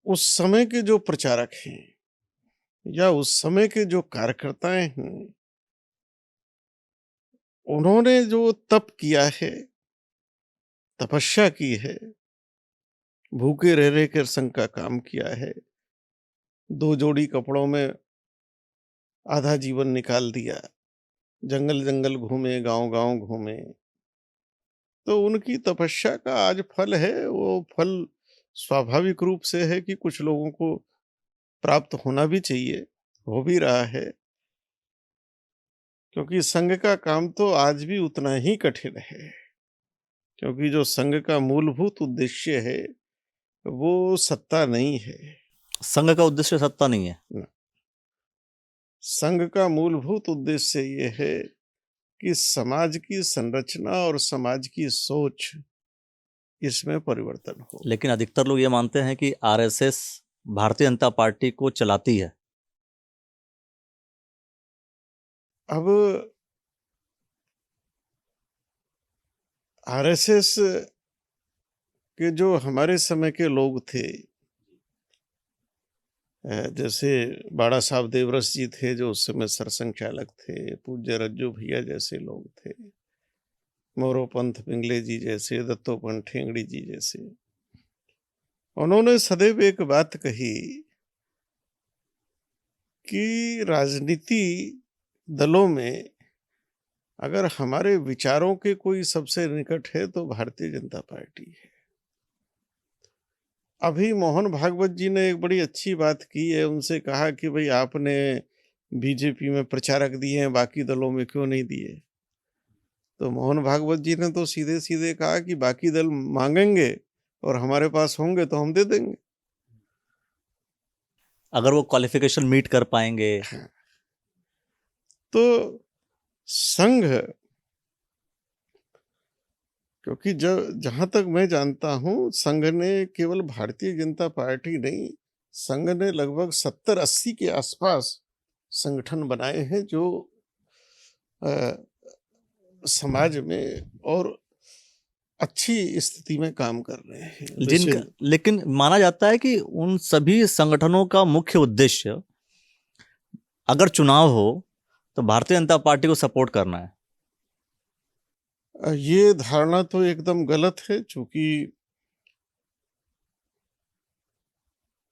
Speaker 1: उस समय के जो प्रचारक हैं या उस समय के जो कार्यकर्ताएं हैं, उन्होंने जो तप किया है, तपस्या की है, भूखे रह कर संघ का काम किया है, 2 जोड़ी कपड़ों में आधा जीवन निकाल दिया, जंगल जंगल घूमे, गांव गांव घूमे, तो उनकी तपस्या का आज फल है। वो फल स्वाभाविक रूप से है कि कुछ लोगों को प्राप्त होना भी चाहिए, हो भी रहा है। क्योंकि संघ का काम तो आज भी उतना ही कठिन है, क्योंकि जो संघ का मूलभूत उद्देश्य है वो सत्ता नहीं है।
Speaker 2: संघ का उद्देश्य सत्ता नहीं है।
Speaker 1: न, संघ का मूलभूत उद्देश्य ये है कि समाज की संरचना और समाज की सोच, इसमें परिवर्तन हो।
Speaker 2: लेकिन अधिकतर लोग ये मानते हैं कि आरएसएस भारतीय जनता पार्टी को चलाती है।
Speaker 1: अब आरएसएस के जो हमारे समय के लोग थे, जैसे बाड़ा साहब देवरस जी थे जो उस समय सरसंघ चालक थे, पूज्य रज्जू भैया जैसे लोग थे, मोरोपंथ पिंगले जी जैसे, दत्तोपंत ठेंगड़ी जी जैसे। उन्होंने सदैव एक बात कही कि राजनीति दलों में अगर हमारे विचारों के कोई सबसे निकट है तो भारतीय जनता पार्टी है। अभी मोहन भागवत जी ने एक बड़ी अच्छी बात की है, उनसे कहा कि भाई आपने बीजेपी में प्रचारक दिए हैं, बाकी दलों में क्यों नहीं दिए? तो मोहन भागवत जी ने तो सीधे सीधे कहा कि बाकी दल मांगेंगे और हमारे पास होंगे तो हम दे देंगे।
Speaker 2: अगर वो क्वालिफिकेशन मीट कर पाएंगे।
Speaker 1: तो संघ, क्योंकि जहां तक मैं जानता हूं, संघ ने केवल भारतीय जनता पार्टी नहीं, संघ ने लगभग 70-80 के आसपास संगठन बनाए हैं जो अ, समाज में और अच्छी स्थिति में काम कर रहे हैं।
Speaker 2: जिनका लेकिन माना जाता है कि उन सभी संगठनों का मुख्य उद्देश्य अगर चुनाव हो तो भारतीय जनता पार्टी को सपोर्ट करना है।
Speaker 1: ये धारणा तो एकदम गलत है, चूंकि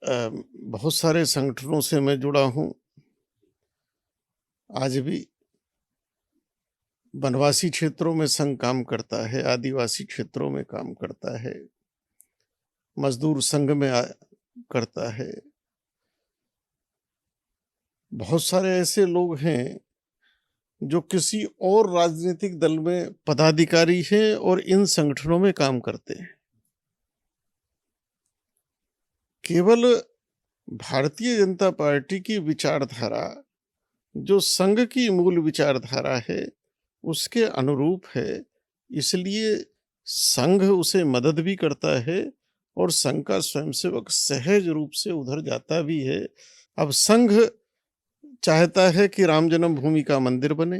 Speaker 1: बहुत सारे संगठनों से मैं जुड़ा हूं। आज भी वनवासी क्षेत्रों में संघ काम करता है, आदिवासी क्षेत्रों में काम करता है, मजदूर संघ में करता है। बहुत सारे ऐसे लोग हैं जो किसी और राजनीतिक दल में पदाधिकारी हैं और इन संगठनों में काम करते हैं। केवल भारतीय जनता पार्टी की विचारधारा जो संघ की मूल विचारधारा है उसके अनुरूप है, इसलिए संघ उसे मदद भी करता है और संघ का स्वयंसेवक सहज रूप से उधर जाता भी है। अब संघ चाहता है कि राम जन्मभूमि का मंदिर बने,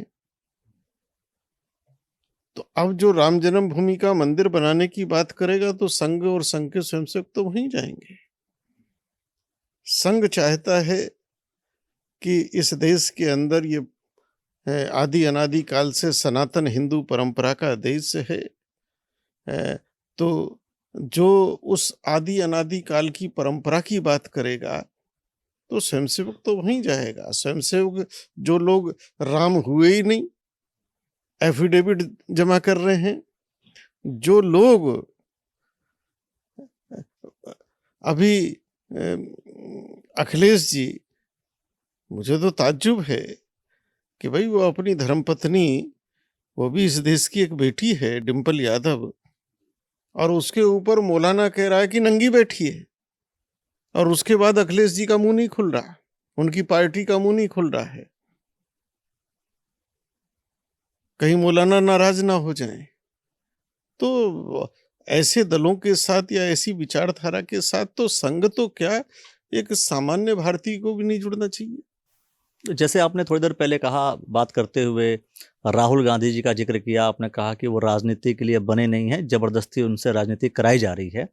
Speaker 1: तो अब जो राम जन्मभूमि का मंदिर बनाने की बात करेगा तो संघ और संघ के स्वयंसेवक तो वहीं जाएंगे। संघ चाहता है कि इस देश के अंदर ये आदि अनादि काल से सनातन हिंदू परंपरा का देश है, तो जो उस आदि अनादि काल की परंपरा की बात करेगा तो स्वयंसेवक तो वहीं जाएगा। स्वयंसेवक जो लोग राम हुए ही नहीं एफिडेविट जमा कर रहे हैं, जो लोग अभी अखिलेश जी, मुझे तो ताज्जुब है कि भाई वो अपनी धर्मपत्नी, वो भी इस देश की एक बेटी है डिंपल यादव, और उसके ऊपर मौलाना कह रहा है कि नंगी बैठी है, और उसके बाद अखिलेश जी का मुंह नहीं खुल रहा, उनकी पार्टी का मुंह नहीं खुल रहा है, कहीं मौलाना नाराज ना हो जाए। तो ऐसे दलों के साथ या ऐसी विचारधारा के साथ तो संघ तो क्या, एक सामान्य भारतीय को भी नहीं जुड़ना चाहिए।
Speaker 2: जैसे आपने थोड़ी देर पहले कहा, बात करते हुए राहुल गांधी जी का जिक्र किया, आपने कहा कि वो राजनीति के लिए बने नहीं हैं, जबरदस्ती उनसे राजनीति कराई जा रही है।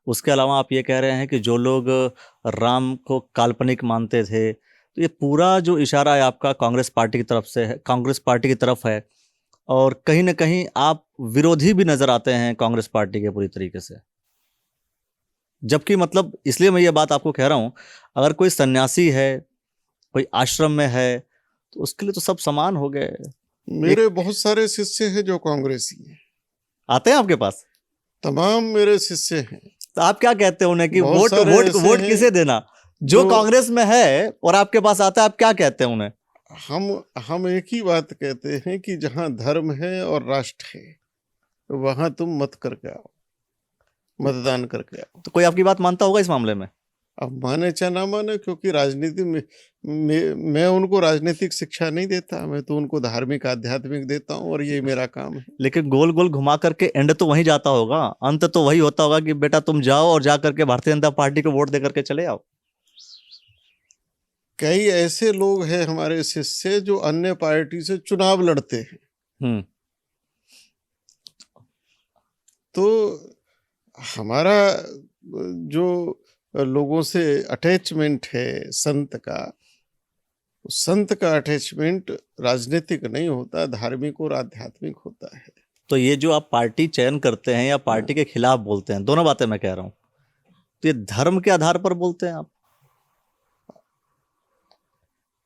Speaker 2: उसके अलावा आप ये कह रहे हैं कि जो लोग राम को काल्पनिक मानते थे, तो ये पूरा जो इशारा है आपका कांग्रेस पार्टी की तरफ से है, कांग्रेस पार्टी की तरफ है, और कहीं ना कहीं आप विरोधी भी नजर आते हैं कांग्रेस पार्टी के पूरी तरीके से। जबकि मतलब इसलिए मैं ये बात आपको कह रहा हूं, अगर कोई सन्यासी है, कोई आश्रम में है, तो उसके लिए तो सब समान हो गए।
Speaker 1: मेरे बहुत सारे शिष्य हैं जो कांग्रेसी हैं,
Speaker 2: आते हैं आपके पास,
Speaker 1: तमाम मेरे शिष्य हैं।
Speaker 2: तो आप क्या कहते हैं उन्हें कि
Speaker 1: बहुत
Speaker 2: वोट
Speaker 1: सारे
Speaker 2: वोट
Speaker 1: ऐसे
Speaker 2: वोट
Speaker 1: हैं
Speaker 2: किसे देना? जो कांग्रेस में है और आपके पास आता है, आप क्या कहते हैं उन्हें?
Speaker 1: हम एक ही बात कहते हैं कि जहां धर्म है और राष्ट्र है वहां तुम मत करके आओ, मतदान करके आओ।
Speaker 2: तो कोई आपकी बात मानता होगा इस मामले में?
Speaker 1: अब माने चाहे ना माने, क्योंकि राजनीति में मैं उनको राजनीतिक शिक्षा नहीं देता, मैं तो उनको धार्मिक आध्यात्मिक देता हूँ और ये मेरा काम है।
Speaker 2: लेकिन गोल गोल घुमा करके एंड तो वहीं जाता होगा, अंत तो वही होता होगा कि बेटा तुम जाओ और जा करके भारतीय जनता पार्टी को वोट दे करके चले आओ।
Speaker 1: कई ऐसे लोग हैं हमारे शिष्य जो अन्य पार्टी से चुनाव लड़ते हैं, तो हमारा जो लोगों से अटैचमेंट है संत का, संत का अटैचमेंट राजनीतिक नहीं होता, धार्मिक और आध्यात्मिक होता है।
Speaker 2: तो ये जो आप पार्टी चयन करते हैं या पार्टी के खिलाफ बोलते हैं, दोनों बातें मैं कह रहा हूं, तो ये धर्म के आधार पर बोलते हैं आप?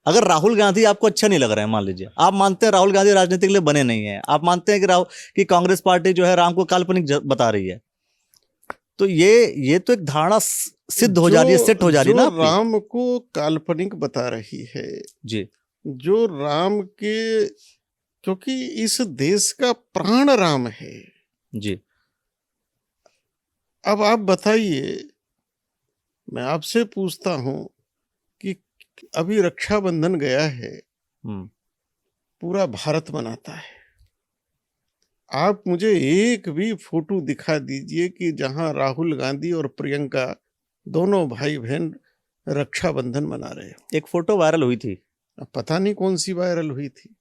Speaker 2: अगर राहुल गांधी आपको अच्छा नहीं लग रहा है, मान लीजिए आप मानते हैं राहुल गांधी राजनीति के लिए बने नहीं है, आप मानते हैं कि कांग्रेस पार्टी जो है राम को काल्पनिक बता रही है, तो ये तो एक धारणा सिद्ध हो जा रही है, सेट हो जा रही है ना आपकी।
Speaker 1: राम को काल्पनिक बता रही है
Speaker 2: जी,
Speaker 1: जो राम के, क्योंकि इस देश का प्राण राम है
Speaker 2: जी।
Speaker 1: अब आप बताइए, मैं आपसे पूछता हूं कि अभी रक्षाबंधन गया है, पूरा भारत मनाता है, आप मुझे एक भी फोटो दिखा दीजिए कि जहां राहुल गांधी और प्रियंका दोनों भाई बहन रक्षाबंधन मना रहे हो।
Speaker 2: एक फोटो वायरल हुई थी,
Speaker 1: अब पता नहीं कौन सी वायरल हुई थी,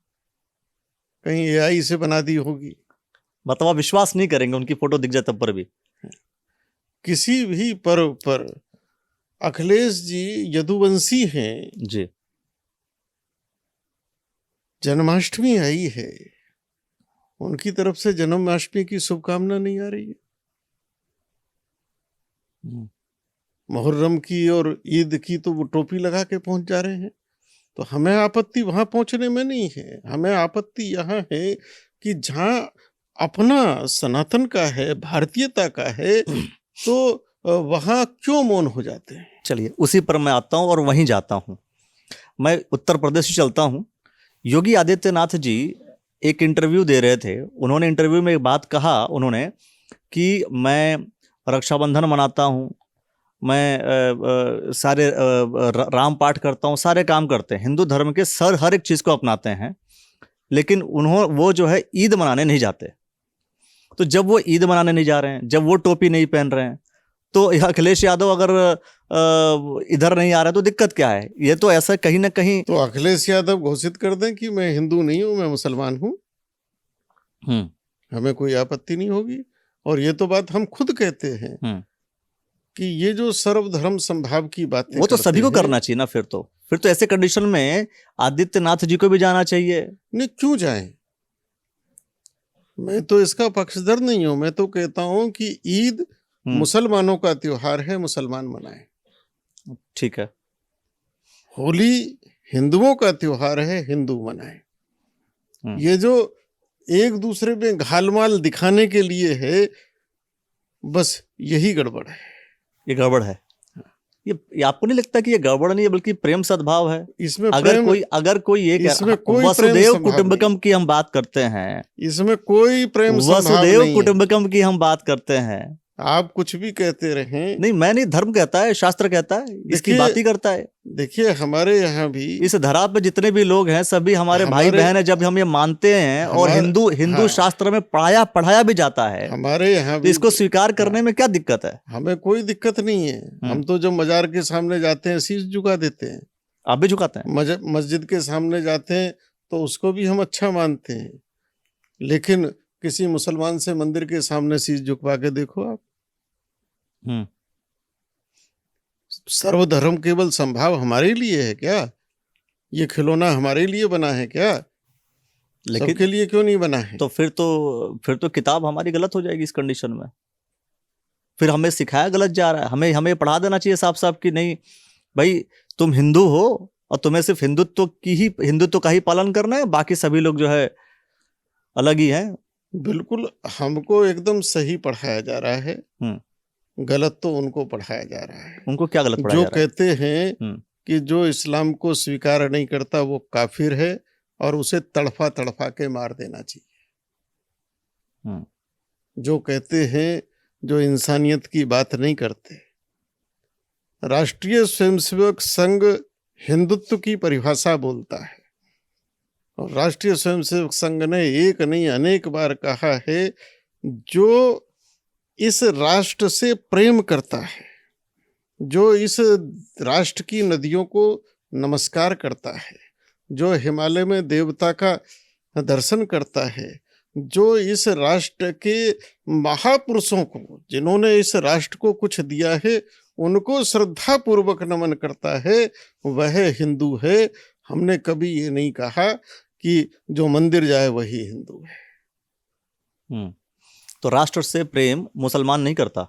Speaker 1: कहीं एआई से बना दी होगी।
Speaker 2: मतलब आप विश्वास नहीं करेंगे उनकी फोटो दिख जाए तब पर भी।
Speaker 1: किसी भी पर्व पर अखिलेश जी यदुवंशी हैं
Speaker 2: जी,
Speaker 1: जन्माष्टमी आई है, उनकी तरफ से जन्माष्टमी की शुभकामना नहीं आ रही है। मुहर्रम की और ईद की तो वो टोपी लगा के पहुंच जा रहे हैं, तो हमें आपत्ति वहां पहुंचने में नहीं है, हमें आपत्ति यहाँ है कि जहां अपना सनातन का है, भारतीयता का है, तो वहां क्यों मौन हो जाते हैं।
Speaker 2: चलिए उसी पर मैं आता हूं और वहीं जाता हूं। मैं उत्तर प्रदेश से चलता हूं। योगी आदित्यनाथ जी एक इंटरव्यू दे रहे थे, उन्होंने इंटरव्यू में एक बात कहा उन्होंने कि मैं रक्षाबंधन मनाता हूं, मैं सारे राम पाठ करता हूं, सारे काम करते हैं, हिंदू धर्म के हर एक चीज को अपनाते हैं, लेकिन वो जो है ईद मनाने नहीं जाते। तो जब वो ईद मनाने नहीं जा रहे हैं, जब वो टोपी नहीं पहन रहे हैं, तो अखिलेश यादव अगर इधर नहीं आ रहा है तो दिक्कत क्या है? ये तो ऐसा कहीं ना कहीं
Speaker 1: तो अखिलेश यादव घोषित कर दें कि मैं हिंदू नहीं हूं, मैं मुसलमान हूं, हमें कोई आपत्ति नहीं होगी। और ये तो बात हम खुद कहते हैं कि ये जो सर्वधर्म संभाव की बातें
Speaker 2: वो तो सभी को करना चाहिए ना। फिर तो ऐसे कंडीशन में आदित्यनाथ जी को भी जाना चाहिए।
Speaker 1: नहीं, क्यों जाएं? मैं तो इसका पक्षधर नहीं हूं, मैं तो कहता हूं कि ईद मुसलमानों का त्योहार है, मुसलमान मनाएं।
Speaker 2: ठीक है।
Speaker 1: होली हिंदुओं का त्योहार है, हिंदू मनाएं। ये जो एक दूसरे में घालमाल दिखाने के लिए है, बस यही गड़बड़ है।
Speaker 2: ये गड़बड़ है। ये आपको नहीं लगता कि ये गड़बड़ नहीं है बल्कि प्रेम सद्भाव है?
Speaker 1: इसमें
Speaker 2: अगर कोई ये वसुदेव कुटुंबकम की हम बात करते हैं,
Speaker 1: इसमें कोई प्रेम
Speaker 2: वसुदेव कुटुंबकम की हम बात करते हैं।
Speaker 1: आप कुछ भी कहते रहें,
Speaker 2: नहीं, मैं नहीं, धर्म कहता है, शास्त्र कहता है, इसकी बात ही करता है।
Speaker 1: देखिए हमारे यहाँ भी इस
Speaker 2: धरा पे जितने भी लोग हैं सभी हमारे भाई बहन है, जब हम ये मानते हैं और हिंदू शास्त्र में पढ़ाया भी जाता है
Speaker 1: हमारे यहाँ भी,
Speaker 2: इसको स्वीकार करने में क्या दिक्कत है?
Speaker 1: हमें कोई दिक्कत नहीं है। हम तो जब मजार के सामने जाते हैं शीश झुका देते हैं।
Speaker 2: आप भी झुकाते हैं?
Speaker 1: मस्जिद के सामने जाते हैं तो उसको भी हम अच्छा मानते हैं, लेकिन किसी मुसलमान से मंदिर के सामने शीश झुकवा के देखो आप। सर्वधर्म केवल संभाव हमारे लिए है क्या? ये खिलौना हमारे लिए बना है क्या? लेकिन सबके लिए क्यों नहीं बना है?
Speaker 2: तो फिर तो किताब हमारी गलत हो जाएगी इस कंडीशन में। फिर हमें सिखाया गलत जा रहा है। हमें पढ़ा देना चाहिए साफ साफ कि नहीं भाई, तुम हिंदू हो और तुम्हें सिर्फ हिंदुत्व का ही पालन करना है, बाकी सभी लोग जो है अलग ही हैं।
Speaker 1: बिल्कुल, हमको एकदम सही पढ़ाया जा रहा है, गलत तो उनको पढ़ाया जा रहा है।
Speaker 2: उनको क्या गलत पढ़ाया जा रहा है?
Speaker 1: जो कहते हैं कि जो इस्लाम को स्वीकार नहीं करता वो काफिर है और उसे तड़फा के मार देना चाहिए। जो कहते हैं, जो इंसानियत की बात नहीं करते। राष्ट्रीय स्वयंसेवक संघ हिंदुत्व की परिभाषा बोलता है और राष्ट्रीय स्वयंसेवक संघ ने एक नहीं अनेक बार कहा है, जो इस राष्ट्र से प्रेम करता है, जो इस राष्ट्र की नदियों को नमस्कार करता है, जो हिमालय में देवता का दर्शन करता है, जो इस राष्ट्र के महापुरुषों को, जिन्होंने इस राष्ट्र को कुछ दिया है, उनको श्रद्धा पूर्वक नमन करता है वह हिंदू है। हमने कभी ये नहीं कहा कि जो मंदिर जाए वही हिंदू है।
Speaker 2: तो राष्ट्र से प्रेम मुसलमान नहीं करता।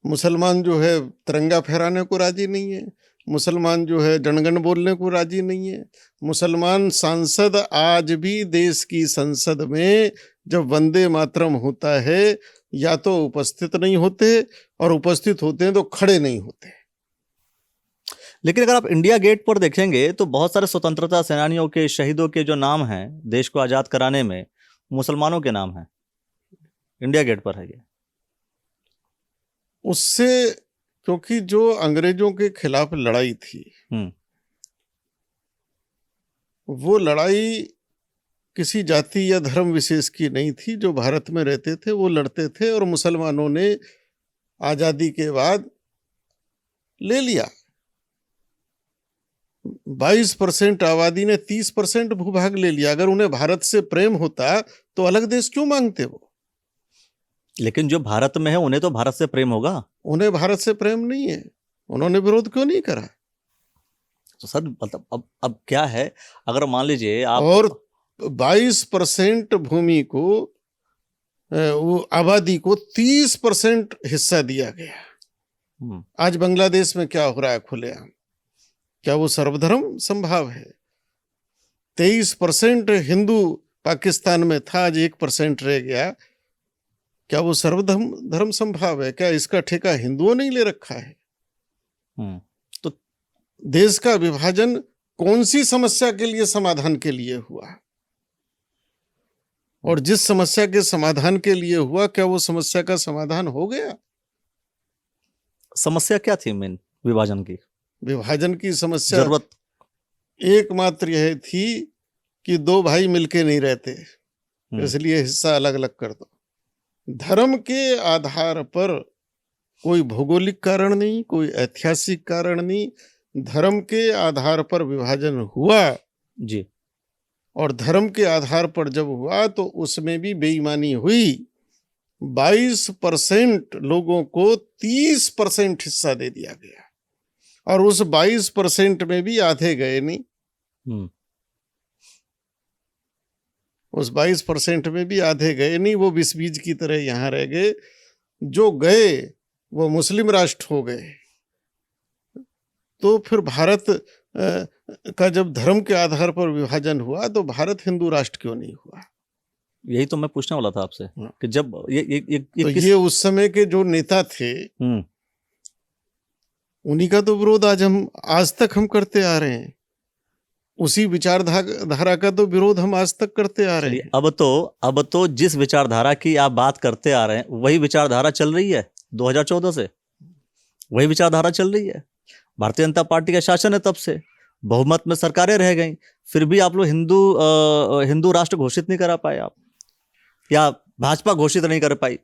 Speaker 1: मुसलमान जो है तिरंगा फहराने को राजी नहीं है, मुसलमान जो है जनगण बोलने को राजी नहीं है। मुसलमान सांसद आज भी देश की संसद में जब वंदे मातरम होता है या तो उपस्थित नहीं होते और उपस्थित होते हैं तो खड़े नहीं होते।
Speaker 2: लेकिन अगर आप इंडिया गेट पर देखेंगे तो बहुत सारे स्वतंत्रता सेनानियों के, शहीदों के जो नाम हैं देश को आजाद कराने में, मुसलमानों के नाम हैं। इंडिया गेट पर है ये।
Speaker 1: उससे क्योंकि जो अंग्रेजों के खिलाफ लड़ाई थी वो लड़ाई किसी जाति या धर्म विशेष की नहीं थी। जो भारत में रहते थे वो लड़ते थे और मुसलमानों ने आजादी के बाद ले लिया। 22% आबादी ने 30% भूभाग ले लिया। अगर उन्हें भारत से प्रेम होता तो अलग देश क्यों मांगते वो?
Speaker 2: लेकिन जो भारत में है उन्हें तो भारत से प्रेम होगा।
Speaker 1: उन्हें भारत से प्रेम नहीं है, उन्होंने विरोध क्यों नहीं करा?
Speaker 2: तो सर मतलब अब क्या है, अगर मान लीजिए आप
Speaker 1: और 22% भूमि को, वो आबादी को 30% हिस्सा दिया गया। आज बांग्लादेश में क्या हो रहा है खुलेआम? क्या वो सर्वधर्म संभाव है? 23% हिंदू पाकिस्तान में था, आज 1% रह गया। क्या वो सर्वधर्म संभाव है? क्या इसका ठेका हिंदुओं ने ले रखा है? तो देश का विभाजन कौन सी समस्या के लिए, समाधान के लिए हुआ? और जिस समस्या के समाधान के लिए हुआ, क्या वो समस्या का समाधान हो गया?
Speaker 2: समस्या क्या थी मेन विभाजन की?
Speaker 1: विभाजन की समस्या
Speaker 2: जरूरत
Speaker 1: एकमात्र यह थी कि दो भाई मिलके नहीं रहते, इसलिए हिस्सा अलग अलग कर दो। धर्म के आधार पर कोई भौगोलिक कारण नहीं, कोई ऐतिहासिक कारण नहीं, धर्म के आधार पर विभाजन हुआ
Speaker 2: जी।
Speaker 1: और धर्म के आधार पर जब हुआ तो उसमें भी बेईमानी हुई। 22% लोगों को 30% हिस्सा दे दिया गया और उस 22% में भी आधे गए नहीं। उस 22% में भी आधे गए नहीं, वो 20-20 की तरह यहाँ रह गए। जो गए वो मुस्लिम राष्ट्र हो गए। तो फिर भारत का जब धर्म के आधार पर विभाजन हुआ तो भारत हिंदू राष्ट्र क्यों नहीं हुआ?
Speaker 2: यही तो मैं पूछने वाला था आपसे कि जब
Speaker 1: ये उस समय के जो नेता थे उन्हीं का तो विरोध आज तक हम करते आ रहे हैं। उसी विचारधारा का तो विरोध हम आज तक करते आ रहे हैं।
Speaker 2: अब तो जिस विचारधारा की आप बात करते आ रहे हैं वही विचारधारा चल रही है 2014 से। वही विचारधारा चल रही है। भारतीय जनता पार्टी का शासन है तब से, बहुमत में सरकारें रह गई, फिर भी आप लोग हिंदू राष्ट्र घोषित नहीं करा पाए आप, या भाजपा घोषित नहीं कर पाई।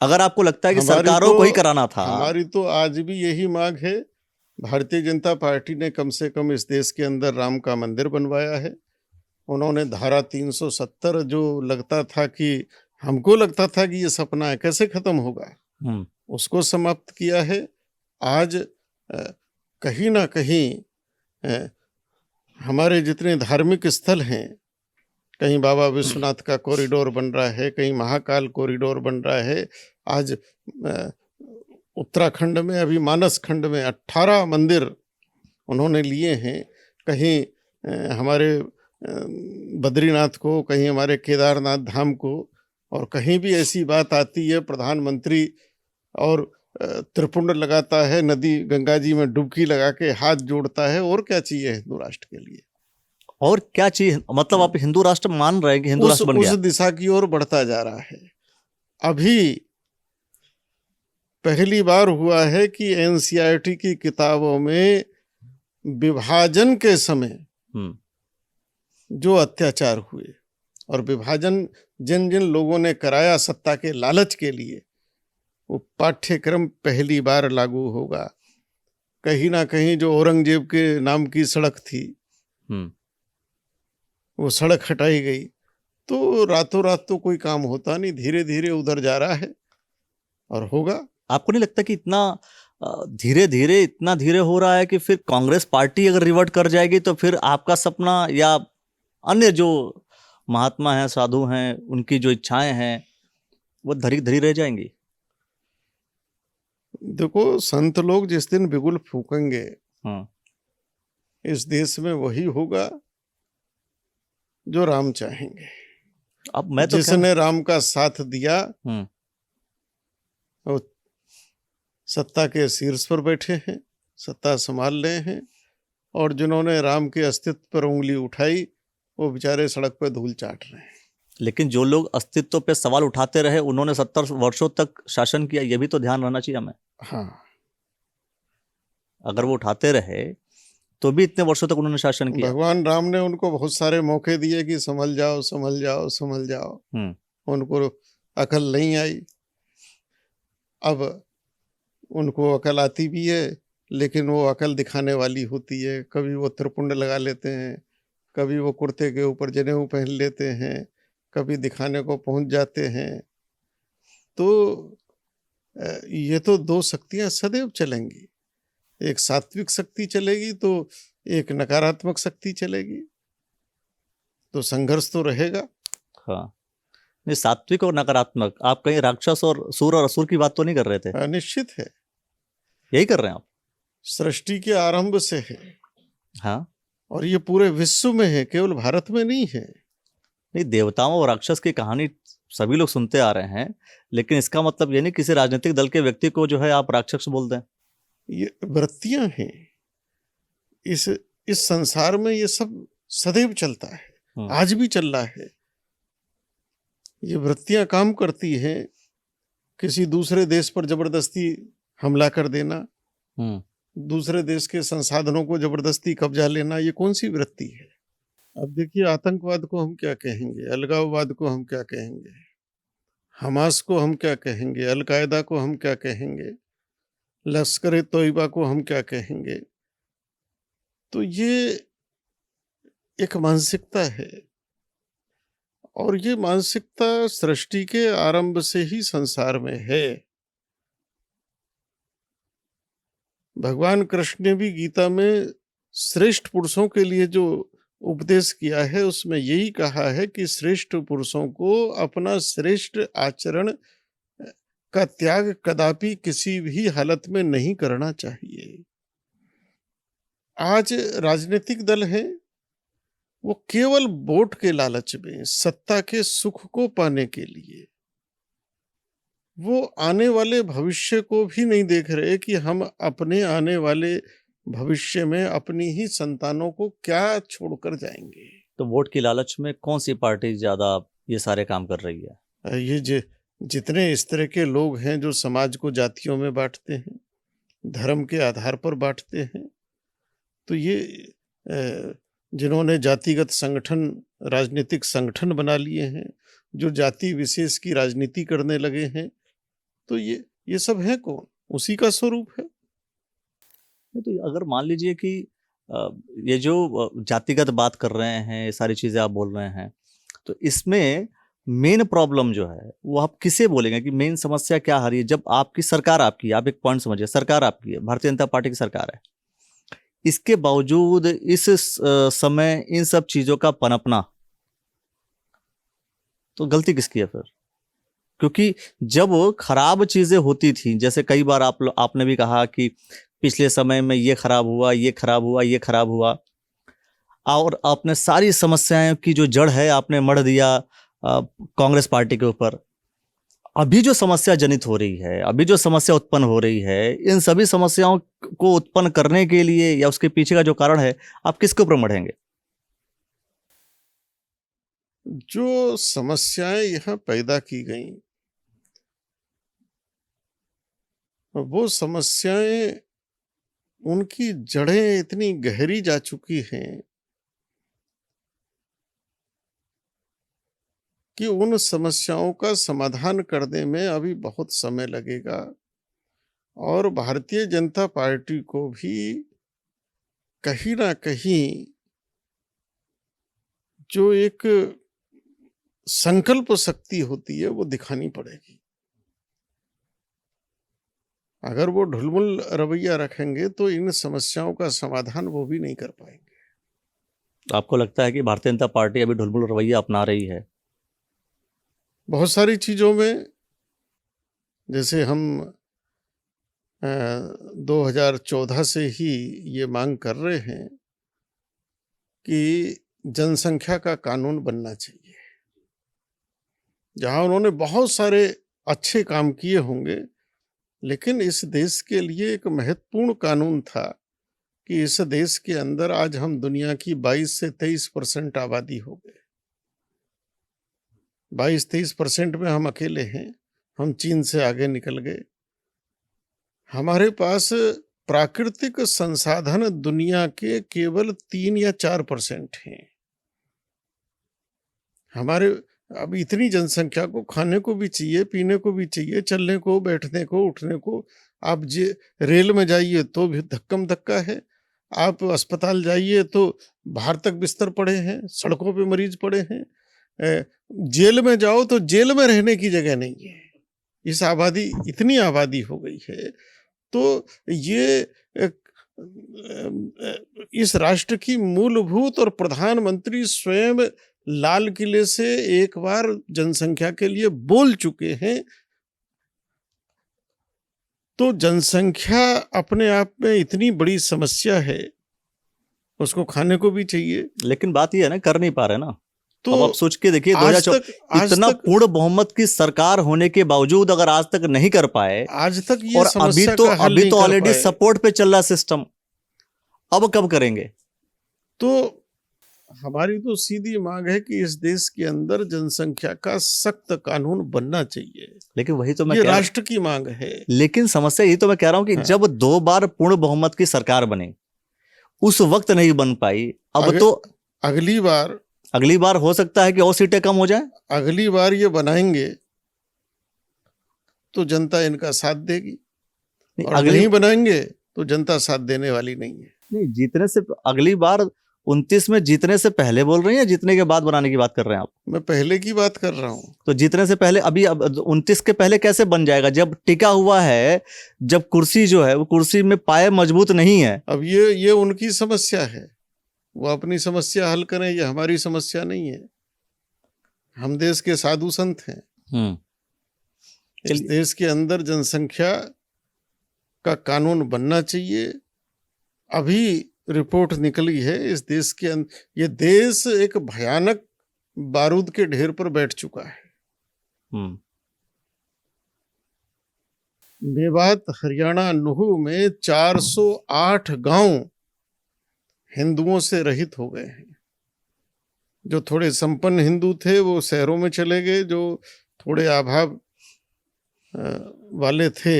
Speaker 2: अगर आपको लगता है कि सरकारों को ही कराना था।
Speaker 1: हमारी तो आज भी यही मांग है। भारतीय जनता पार्टी ने कम से कम इस देश के अंदर राम का मंदिर बनवाया है। उन्होंने धारा 370 जो हमको लगता था कि ये सपना है, कैसे खत्म होगा, उसको समाप्त किया है। आज कहीं ना कहीं हमारे जितने धार्मिक स्थल हैं, कहीं बाबा विश्वनाथ का कॉरिडोर बन रहा है, कहीं महाकाल कॉरिडोर बन रहा है। आज उत्तराखंड में, अभी मानस खंड में 18 मंदिर उन्होंने लिए हैं। कहीं हमारे बद्रीनाथ को, कहीं हमारे केदारनाथ धाम को, और कहीं भी ऐसी बात आती है प्रधानमंत्री और त्रिपुंड लगाता है, नदी गंगा जी में डुबकी लगा के हाथ जोड़ता है। और क्या चाहिए हिंदू राष्ट्र के लिए? और क्या चाहिए? मतलब आप हिंदू राष्ट्र मान रहे हैं कि हिंदू राष्ट्र बन गया? उस दिशा की ओर बढ़ता जा रहा है। अभी पहली बार हुआ है कि एनसीईआरटी की किताबों में विभाजन के समय जो अत्याचार हुए और विभाजन जिन जिन लोगों ने कराया सत्ता के लालच के लिए, वो पाठ्यक्रम पहली बार लागू होगा। कहीं ना कहीं जो औरंगजेब के नाम की सड़क थी वो सड़क हटाई गई। तो रातों रात तो कोई काम होता नहीं, धीरे धीरे उधर जा रहा है और होगा।
Speaker 2: आपको नहीं लगता कि इतना धीरे धीरे इतना धीरे हो रहा है कि फिर कांग्रेस पार्टी अगर रिवर्ट कर जाएगी तो फिर आपका सपना या अन्य जो महात्मा हैं, साधु हैं, उनकी जो इच्छाएं हैं वो धरी धरी रह जाएंगी?
Speaker 1: देखो, संत लोग जिस दिन बिगुल फूकेंगे
Speaker 2: हाँ,
Speaker 1: इस देश में वही होगा जो राम चाहेंगे।
Speaker 2: अब मैं तो
Speaker 1: जिसने राम का साथ दिया वो सत्ता के शीर्ष पर बैठे हैं, सत्ता संभाल रहे हैं, और जिन्होंने राम के अस्तित्व पर उंगली उठाई वो बेचारे सड़क पर धूल चाट रहे हैं।
Speaker 2: लेकिन जो लोग अस्तित्व पे सवाल उठाते रहे उन्होंने 70 वर्षों तक शासन किया, ये भी तो ध्यान रहना चाहिए हमें।
Speaker 1: हाँ,
Speaker 2: अगर वो उठाते रहे तो भी इतने वर्षों तक उन्होंने शासन किया।
Speaker 1: भगवान राम ने उनको बहुत सारे मौके दिए कि संभल जाओ संभल जाओ संभल जाओ, उनको अकल नहीं आई। अब उनको अकल आती भी है लेकिन वो अकल दिखाने वाली होती है। कभी वो त्रिपुंड लगा लेते हैं, कभी वो कुर्ते के ऊपर जनेऊ पहन लेते हैं, कभी दिखाने को पहुंच जाते हैं। तो ये तो दो शक्तियां सदैव चलेंगी, एक सात्विक शक्ति चलेगी तो एक नकारात्मक शक्ति चलेगी, तो संघर्ष तो रहेगा।
Speaker 2: हाँ, नहीं, सात्विक और नकारात्मक, आप कहीं राक्षस और सूर और असुर की बात तो नहीं कर रहे थे?
Speaker 1: निश्चित है,
Speaker 2: यही कर रहे हैं आप?
Speaker 1: सृष्टि के आरंभ से है।
Speaker 2: हाँ,
Speaker 1: और ये पूरे विश्व में है, केवल भारत में नहीं है।
Speaker 2: नहीं, देवताओं और राक्षस की कहानी सभी लोग सुनते आ रहे हैं, लेकिन इसका मतलब ये नहीं किसी राजनीतिक दल के व्यक्ति को जो है आप राक्षस बोल दें।
Speaker 1: ये वृत्तियां हैं, इस संसार में ये सब सदैव चलता है, आज भी चल रहा है। ये वृत्तियां काम करती हैं, किसी दूसरे देश पर जबरदस्ती हमला कर देना, दूसरे देश के संसाधनों को जबरदस्ती कब्जा लेना, ये कौन सी वृत्ति है? अब देखिए, आतंकवाद को हम क्या कहेंगे, अलगाववाद को हम क्या कहेंगे, हमास को हम क्या कहेंगे, अलकायदा को हम क्या कहेंगे, लश्कर ए तोयबा को हम क्या कहेंगे? तो ये एक मानसिकता है, और ये मानसिकता सृष्टि के आरंभ से ही संसार में है। भगवान कृष्ण ने भी गीता में श्रेष्ठ पुरुषों के लिए जो उपदेश किया है उसमें यही कहा है कि श्रेष्ठ पुरुषों को अपना श्रेष्ठ आचरण का त्याग कदापि किसी भी हालत में नहीं करना चाहिए। आज राजनीतिक दल हैं, वो केवल वोट के लालच में, सत्ता के सुख को पाने के लिए, वो आने वाले भविष्य को भी नहीं देख रहे कि हम अपने आने वाले भविष्य में अपनी ही संतानों को क्या छोड़कर जाएंगे।
Speaker 2: तो वोट की लालच में कौन सी पार्टी ज्यादा ये सारे काम कर रही है?
Speaker 1: ये जितने इस तरह के लोग हैं जो समाज को जातियों में बांटते हैं, धर्म के आधार पर बांटते हैं, तो ये जिन्होंने जातिगत संगठन, राजनीतिक संगठन बना लिए हैं, जो जाति विशेष की राजनीति करने लगे हैं, तो ये सब है कौन? उसी का स्वरूप है।
Speaker 2: तो अगर मान लीजिए कि ये जो जातिगत बात कर रहे हैं, ये सारी चीजें आप बोल रहे हैं, तो इसमें मेन प्रॉब्लम जो है वो आप किसे बोलेंगे कि मेन समस्या क्या आ रही है? जब आपकी सरकार, आप एक पॉइंट समझिए, सरकार आपकी है, भारतीय जनता पार्टी की सरकार है, इसके बावजूद इस समय इन सब चीजों का पनपना, तो गलती किसकी है फिर? क्योंकि जब खराब चीजें होती थी, जैसे कई बार आपने भी कहा कि पिछले समय में ये खराब हुआ, ये खराब हुआ, ये खराब हुआ, और आपने सारी समस्याएं की जो जड़ है आपने मढ़ दिया कांग्रेस पार्टी के ऊपर। अभी जो समस्या जनित हो रही है, अभी जो समस्या उत्पन्न हो रही है, इन सभी समस्याओं को उत्पन्न करने के लिए या उसके पीछे का जो कारण है, आप किसके ऊपर मढ़ेंगे?
Speaker 1: जो समस्याएं यहाँ पैदा की गई, वो समस्याएं, उनकी जड़ें इतनी गहरी जा चुकी हैं कि उन समस्याओं का समाधान करने में अभी बहुत समय लगेगा। और भारतीय जनता पार्टी को भी कहीं ना कहीं जो एक संकल्प शक्ति होती है वो दिखानी पड़ेगी। अगर वो ढुलमुल रवैया रखेंगे तो इन समस्याओं का समाधान वो भी नहीं कर पाएंगे।
Speaker 2: आपको लगता है कि भारतीय जनता पार्टी अभी ढुलमुल रवैया अपना रही है?
Speaker 1: बहुत सारी चीज़ों में, जैसे हम 2014 से ही ये मांग कर रहे हैं कि जनसंख्या का कानून बनना चाहिए। जहां उन्होंने बहुत सारे अच्छे काम किए होंगे, लेकिन इस देश के लिए एक महत्वपूर्ण कानून था कि इस देश के अंदर आज हम दुनिया की 22 से 23% आबादी हो गए। 22-23% में हम अकेले हैं, हम चीन से आगे निकल गए। हमारे पास प्राकृतिक संसाधन दुनिया के केवल 3 या 4% हैं। हमारे अब इतनी जनसंख्या को खाने को भी चाहिए, पीने को भी चाहिए, चलने को, बैठने को, उठने को। आप रेल में जाइए तो भी धक्कम धक्का है, आप अस्पताल जाइए तो बाहर तक बिस्तर पड़े हैं, सड़कों पे मरीज पड़े हैं, जेल में जाओ तो जेल में रहने की जगह नहीं है। इस आबादी, इतनी आबादी हो गई है, तो ये इस राष्ट्र की मूलभूत, और प्रधानमंत्री स्वयं लाल किले से एक बार जनसंख्या के लिए बोल चुके हैं। तो जनसंख्या अपने आप में इतनी बड़ी समस्या है, उसको खाने को भी चाहिए।
Speaker 2: लेकिन बात ये है ना, कर नहीं पा रहे ना।
Speaker 1: तो
Speaker 2: अब आप सोच के देखिए,
Speaker 1: आज
Speaker 2: इतना
Speaker 1: तक
Speaker 2: पूर्ण बहुमत की सरकार होने के बावजूद अगर आज तक नहीं कर पाए,
Speaker 1: आज तक ये
Speaker 2: और
Speaker 1: समस्या का हल नहीं कर
Speaker 2: ऑलरेडी
Speaker 1: पाए,
Speaker 2: सपोर्ट पे चल रहा सिस्टम, अब कब करेंगे?
Speaker 1: तो हमारी तो सीधी मांग है कि इस देश के अंदर जनसंख्या का सख्त कानून बनना चाहिए।
Speaker 2: लेकिन वही तो मैं
Speaker 1: ये राष्ट्र की मांग है।
Speaker 2: लेकिन समस्या यही तो मैं कह रहा हूं कि जब 2 बार पूर्ण बहुमत की सरकार बने, उस वक्त नहीं बन पाई, अब तो अगली बार हो सकता है कि और सीटें कम हो जाएं।
Speaker 1: अगली बार ये बनाएंगे तो जनता इनका साथ देगी, और नहीं बनाएंगे तो जनता साथ देने वाली नहीं है।
Speaker 2: नहीं, जीतने से अगली बार 29 में जीतने से पहले बोल रहे हैं या जीतने के बाद बनाने की बात कर रहे हैं आप?
Speaker 1: मैं पहले की बात कर रहा हूं।
Speaker 2: तो जीतने से पहले, अभी अब 29 के पहले कैसे बन जाएगा जब टिका हुआ है, जब कुर्सी जो है वो कुर्सी में पाए मजबूत नहीं है?
Speaker 1: अब ये उनकी समस्या है, वो अपनी समस्या हल करें, ये हमारी समस्या नहीं है। हम देश के साधु संत हैं। इस देश के अंदर जनसंख्या का कानून बनना चाहिए। अभी रिपोर्ट निकली है, इस देश के अंदर ये देश एक भयानक बारूद के ढेर पर बैठ चुका है। मेवात हरियाणा नूहू में 408 गांव हिंदुओं से रहित हो गए हैं। जो थोड़े संपन्न हिंदू थे वो शहरों में चले गए, जो थोड़े अभाव वाले थे,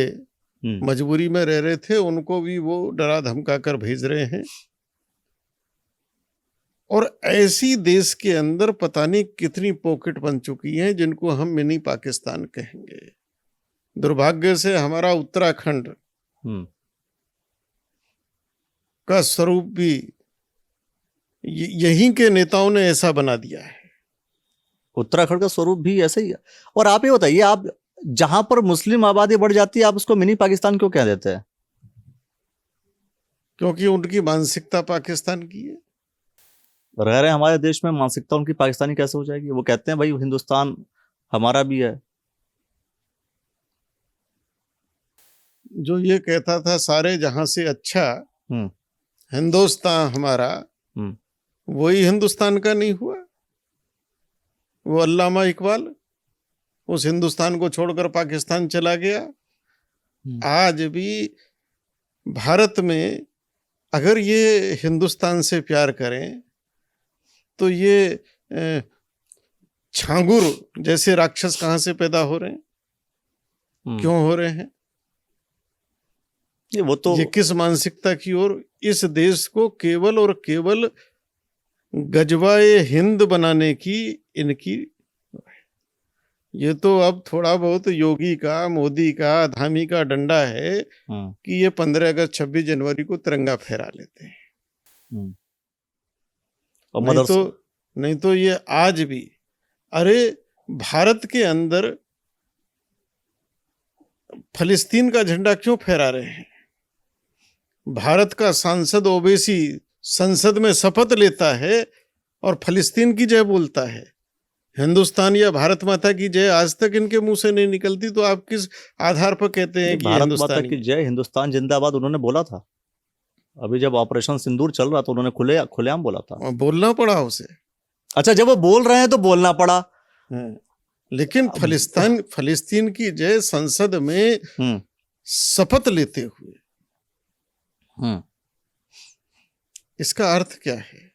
Speaker 1: मजबूरी में रह रहे थे, उनको भी वो डरा धमका कर भेज रहे हैं। और ऐसी देश के अंदर पता नहीं कितनी पॉकेट बन चुकी हैं जिनको हम मिनी पाकिस्तान कहेंगे। दुर्भाग्य से हमारा उत्तराखंड का स्वरूप भी यहीं के नेताओं ने ऐसा बना दिया है।
Speaker 2: उत्तराखंड का स्वरूप भी ऐसा ही है। और आप ये बताइए, आप जहां पर मुस्लिम आबादी बढ़ जाती है, आप उसको मिनी पाकिस्तान क्यों कह देते हैं?
Speaker 1: क्योंकि उनकी मानसिकता पाकिस्तान की है।
Speaker 2: रह रहे हमारे देश में, मानसिकता उनकी पाकिस्तानी कैसे हो जाएगी? वो कहते हैं भाई हिंदुस्तान हमारा भी है।
Speaker 1: जो ये कहता था सारे जहां से अच्छा हिंदुस्तान हमारा, वही हिंदुस्तान का नहीं हुआ। वो अल्लामा इकबाल उस हिंदुस्तान को छोड़कर पाकिस्तान चला गया। आज भी भारत में अगर ये हिंदुस्तान से प्यार करें तो ये छांगुर जैसे राक्षस कहां से पैदा हो रहे हैं, क्यों हो रहे हैं? ये किस मानसिकता की ओर? इस देश को केवल और केवल गजवाए हिंद बनाने की इनकी, ये तो अब थोड़ा बहुत योगी का, मोदी का, धामी का डंडा है कि ये 15 अगस्त 26 जनवरी को तिरंगा फहरा लेते हैं। नहीं तो ये आज भी, अरे भारत के अंदर फिलिस्तीन का झंडा क्यों फहरा रहे हैं? भारत का सांसद ओवैसी संसद में शपथ लेता है और फिलिस्तीन की जय बोलता है। हिंदुस्तान या भारत माता की जय आज तक इनके मुंह से नहीं निकलती, तो आप किस आधार पर कहते हैं कि ये
Speaker 2: भारत माता
Speaker 1: हिंदुस्तानी
Speaker 2: की जय, हिंदुस्तान जिंदाबाद उन्होंने बोला था। अभी जब ऑपरेशन सिंदूर चल रहा था उन्होंने खुलेआम बोला था।
Speaker 1: बोलना पड़ा उसे।
Speaker 2: अच्छा, जब वो बोल रहे हैं तो बोलना पड़ा।
Speaker 1: लेकिन फिलिस्तीन की जय संसद में शपथ लेते हुए, इसका अर्थ क्या है?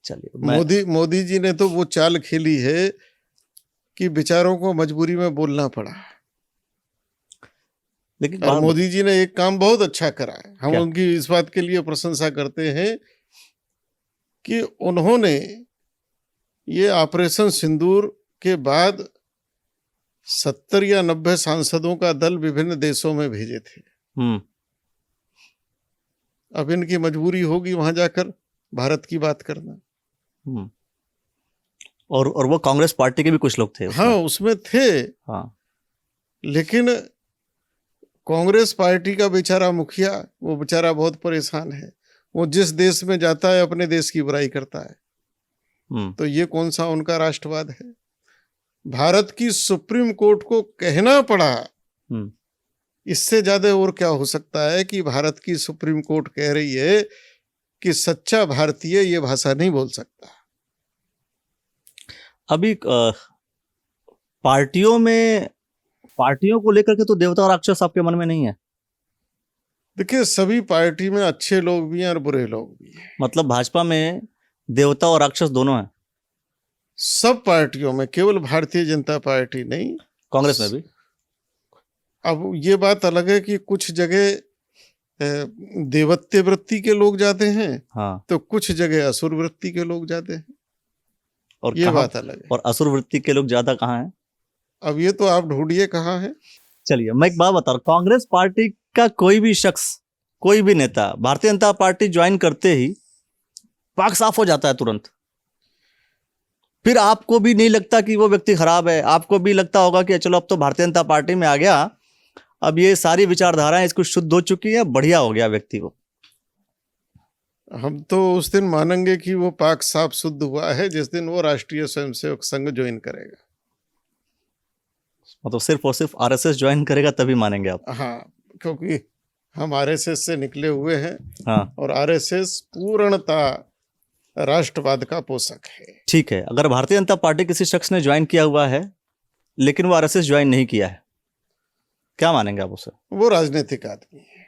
Speaker 2: चलिए,
Speaker 1: मोदी जी ने तो वो चाल खेली है कि बेचारों को मजबूरी में बोलना पड़ा।
Speaker 2: लेकिन
Speaker 1: और मोदी जी ने एक काम बहुत अच्छा करा है, हम
Speaker 2: क्या?
Speaker 1: उनकी इस बात के लिए प्रशंसा करते हैं कि उन्होंने ये ऑपरेशन सिंदूर के बाद 70 या 90 सांसदों का दल विभिन्न देशों में भेजे थे। अब इनकी मजबूरी होगी वहां जाकर भारत की बात करना।
Speaker 2: और वो कांग्रेस पार्टी के भी कुछ लोग थे उसमें।
Speaker 1: हाँ, उसमें थे।
Speaker 2: हाँ,
Speaker 1: लेकिन कांग्रेस पार्टी का बेचारा मुखिया, वो बेचारा बहुत परेशान है। वो जिस देश में जाता है अपने देश की बुराई करता है। तो ये कौन सा उनका राष्ट्रवाद है? भारत की सुप्रीम कोर्ट को कहना पड़ा, इससे ज्यादा और क्या हो सकता है कि भारत की सुप्रीम कोर्ट कह रही है कि सच्चा भारतीय ये भाषा नहीं बोल सकता।
Speaker 2: अभी पार्टियों को लेकर के तो देवता और राक्षस आपके मन में नहीं है?
Speaker 1: देखिए, सभी पार्टी में अच्छे लोग भी हैं और बुरे लोग भी हैं।
Speaker 2: मतलब भाजपा में देवता और राक्षस दोनों हैं?
Speaker 1: सब पार्टियों में, केवल भारतीय जनता पार्टी नहीं,
Speaker 2: कांग्रेस में भी।
Speaker 1: अब ये बात अलग है कि कुछ जगह देवत्य वृत्ति के लोग जाते हैं,
Speaker 2: हाँ,
Speaker 1: तो कुछ जगह असुर वृत्ति के लोग जाते हैं।
Speaker 2: और
Speaker 1: ये बात अलग है।
Speaker 2: और असुर वृत्ति के लोग ज्यादा कहाँ हैं?
Speaker 1: अब ये तो आप ढूंढिए कहाँ है।
Speaker 2: चलिए, मैं एक बात बता रहा हूं, कांग्रेस पार्टी का कोई भी शख्स, कोई भी नेता भारतीय जनता पार्टी ज्वाइन करते ही पाक साफ हो जाता है तुरंत। फिर आपको भी नहीं लगता कि वो व्यक्ति खराब है? आपको भी लगता होगा कि चलो अब तो भारतीय जनता पार्टी में आ गया, अब ये सारी विचारधाराएं इसको शुद्ध हो चुकी है, बढ़िया हो गया व्यक्ति वो।
Speaker 1: हम तो उस दिन मानेंगे कि वो पाक साफ शुद्ध हुआ है जिस दिन वो राष्ट्रीय स्वयंसेवक संघ ज्वाइन करेगा।
Speaker 2: मतलब सिर्फ और सिर्फ आरएसएस ज्वाइन करेगा तभी मानेंगे आप?
Speaker 1: हाँ, क्योंकि हम आरएसएस से निकले हुए हैं।
Speaker 2: हाँ,
Speaker 1: और आरएसएस पूर्णता राष्ट्रवाद का पोषक है।
Speaker 2: ठीक है, अगर भारतीय जनता पार्टी किसी शख्स ने ज्वाइन किया हुआ है लेकिन वो आरएसएस ज्वाइन नहीं किया है, क्या मानेंगे आप उसे?
Speaker 1: वो राजनीतिक आदमी है।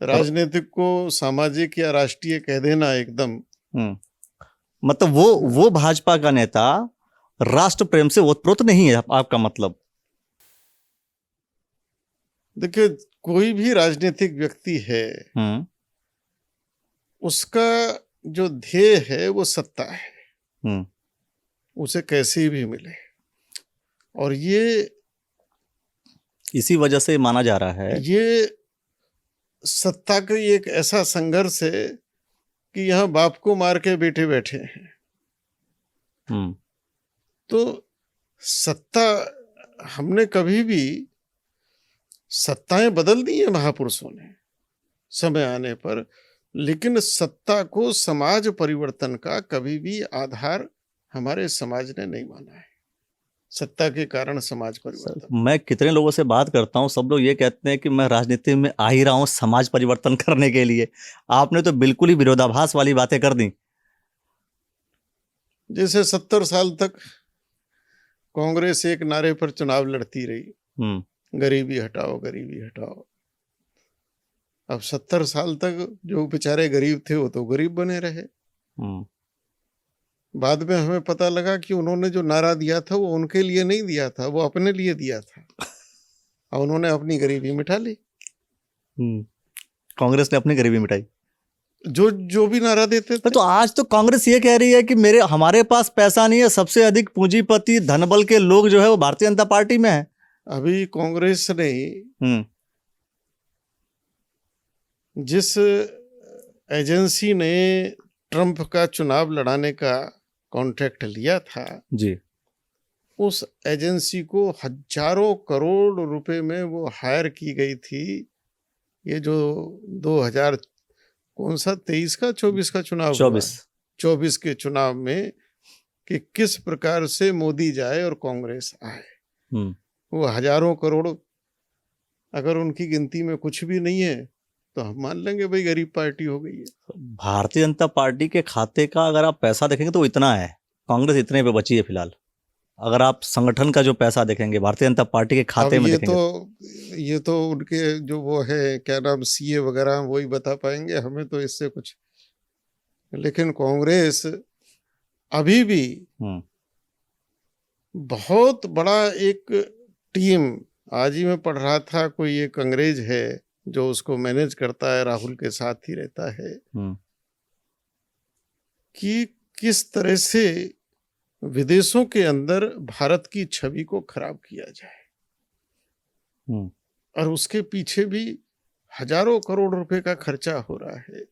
Speaker 1: राजनीतिक को सामाजिक या राष्ट्रीय कह देना एकदम।
Speaker 2: मतलब वो भाजपा का नेता राष्ट्र प्रेम से ओतप्रोत नहीं है, आपका मतलब?
Speaker 1: देखिए, कोई भी राजनीतिक व्यक्ति है, उसका जो ध्येय है वो सत्ता है, उसे कैसी भी मिले। और ये
Speaker 2: इसी वजह से माना जा रहा है,
Speaker 1: ये सत्ता का एक ऐसा संघर्ष है कि यहाँ बाप को मार के बेटे बैठे हैं। तो सत्ता, हमने कभी भी सत्ताएं बदल दी है महापुरुषों ने समय आने पर, लेकिन सत्ता को समाज परिवर्तन का कभी भी आधार हमारे समाज ने नहीं माना है। सत्ता के कारण समाज परिवर्तन।
Speaker 2: मैं कितने लोगों से बात करता हूं, सब लोग ये कहते हैं कि मैं राजनीति में आ ही रहा हूं समाज परिवर्तन करने के लिए। आपने तो बिल्कुल ही विरोधाभास वाली बातें कर दी।
Speaker 1: जैसे 70 साल तक कांग्रेस एक नारे पर चुनाव लड़ती रही, गरीबी हटाओ, गरीबी हटाओ। अब 70 साल तक जो बेचारे गरीब थे वो तो गरीब बने रहे। बाद में हमें पता लगा कि उन्होंने जो नारा दिया था वो उनके लिए नहीं दिया था, वो अपने लिए दिया था, और उन्होंने अपनी गरीबी मिटा ली।
Speaker 2: कांग्रेस ने अपनी गरीबी मिटाई।
Speaker 1: जो भी नारा देते थे।
Speaker 2: तो आज तो कांग्रेस ये कह रही है कि हमारे पास पैसा नहीं है, सबसे अधिक पूंजीपति धनबल के लोग जो है वो भारतीय जनता पार्टी में है।
Speaker 1: अभी कांग्रेस ने जिस एजेंसी ने ट्रंप का चुनाव लड़ाने का कॉन्ट्रैक्ट लिया था
Speaker 2: जी,
Speaker 1: उस एजेंसी को हजारों करोड़ रुपए में वो हायर की गई थी। ये जो 2000 कौन सा 23 का 24 का चुनाव हुआ, 24 के चुनाव में, कि किस प्रकार से मोदी जाए और कांग्रेस आए। वो हजारों करोड़ अगर उनकी गिनती में कुछ भी नहीं है तो हम मान लेंगे भाई गरीब पार्टी हो गई है।
Speaker 2: भारतीय जनता पार्टी के खाते का अगर आप पैसा देखेंगे तो इतना है, कांग्रेस इतने पे बची है फिलहाल। अगर आप संगठन का जो पैसा देखेंगे भारतीय जनता पार्टी के खाते में देखेंगे,
Speaker 1: ये तो उनके जो वो है क्या नाम सीए वगैरह वही बता पाएंगे, हमें तो इससे कुछ। लेकिन कांग्रेस अभी भी बहुत बड़ा एक टीम, आज ही मैं पढ़ रहा था, कोई एक अंग्रेज है जो उसको मैनेज करता है, राहुल के साथ ही रहता है, कि किस तरह से विदेशों के अंदर भारत की छवि को खराब किया जाए, और उसके पीछे भी हजारों करोड़ रुपए का खर्चा हो रहा है।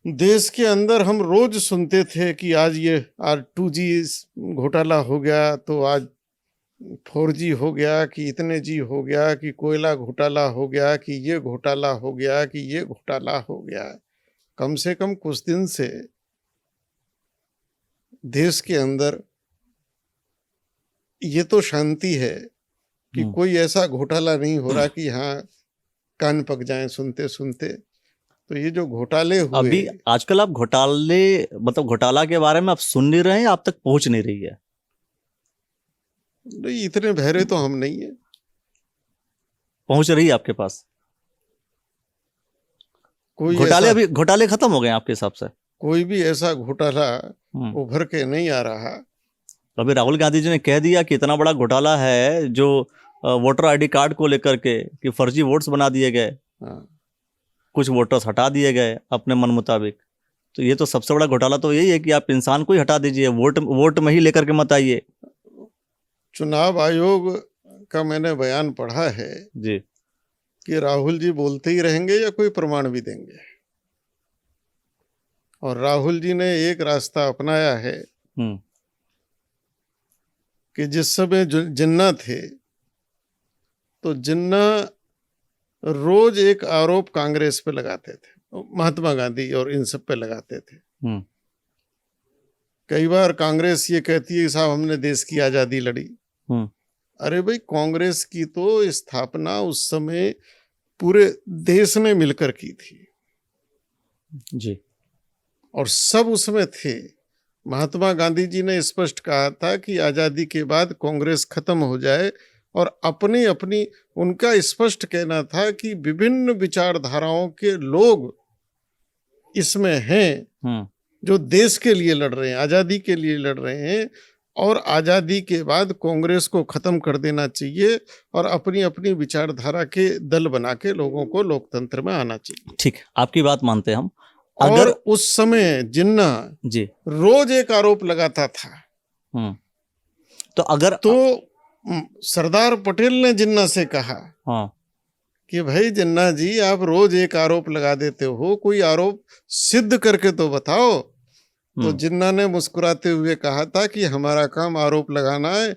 Speaker 1: देश के अंदर हम रोज सुनते थे कि आज 2G घोटाला हो गया, तो आज 4G हो गया, कि इतने जी हो गया, कि कोयला घोटाला हो गया, कि ये घोटाला हो गया, कि ये घोटाला हो गया। कम से कम कुछ दिन से देश के अंदर ये तो शांति है कि कोई ऐसा घोटाला नहीं हो रहा कि हाँ कान पक जाएं सुनते सुनते। तो ये जो घोटाले हुए
Speaker 2: अभी आजकल आप घोटाले मतलब घोटाला के बारे में आप सुन नहीं रहे हैं, आप तक पहुंच नहीं रही है?
Speaker 1: नहीं, इतने बहरे तो हम नहीं है।
Speaker 2: पहुंच रही है आपके पास?
Speaker 1: कोई
Speaker 2: घोटाले घोटाले खत्म हो गए आपके हिसाब से?
Speaker 1: कोई भी ऐसा घोटाला उभर के नहीं आ रहा।
Speaker 2: अभी राहुल गांधी जी ने कह दिया कि इतना बड़ा घोटाला है जो वोटर आईडी कार्ड को लेकर के कि फर्जी वोट्स बना दिए गए, कुछ वोटर्स हटा दिए गए अपने मन मुताबिक। तो ये तो सबसे बड़ा घोटाला तो यही है कि आप इंसान को ही हटा दीजिए, वोट में ही लेकर के मत आइए।
Speaker 1: चुनाव आयोग का मैंने बयान पढ़ा है
Speaker 2: जी
Speaker 1: कि राहुल जी बोलते ही रहेंगे या कोई प्रमाण भी देंगे। और राहुल जी ने एक रास्ता अपनाया है कि जिस समय जिन्ना थे तो जिन्ना रोज एक आरोप कांग्रेस पे लगाते थे, महात्मा गांधी और इन सब पे लगाते थे। कई बार कांग्रेस ये कहती है साहब हमने देश की आजादी लड़ी। अरे भाई, कांग्रेस की तो स्थापना उस समय पूरे देश ने मिलकर की थी
Speaker 2: जी, और
Speaker 1: सब उसमें थे। महात्मा गांधी जी ने स्पष्ट कहा था कि आजादी के बाद कांग्रेस खत्म हो जाए, और अपनी अपनी उनका स्पष्ट कहना था कि विभिन्न विचारधाराओं के लोग इसमें हैं जो देश के लिए लड़ रहे हैं, आजादी के लिए लड़ रहे हैं, और आजादी के बाद कांग्रेस को खत्म कर देना चाहिए और अपनी अपनी विचारधारा के दल बना के लोगों को लोकतंत्र में आना चाहिए।
Speaker 2: ठीक, आपकी बात मानते हैं हम।
Speaker 1: अगर उस समय जिन्ना
Speaker 2: जी
Speaker 1: रोज एक आरोप लगाता था
Speaker 2: तो अगर
Speaker 1: सरदार पटेल ने जिन्ना से कहा कि भाई जिन्ना जी आप रोज एक आरोप लगा देते हो, कोई आरोप सिद्ध करके तो बताओ। तो जिन्ना ने मुस्कुराते हुए कहा था कि हमारा काम आरोप लगाना है,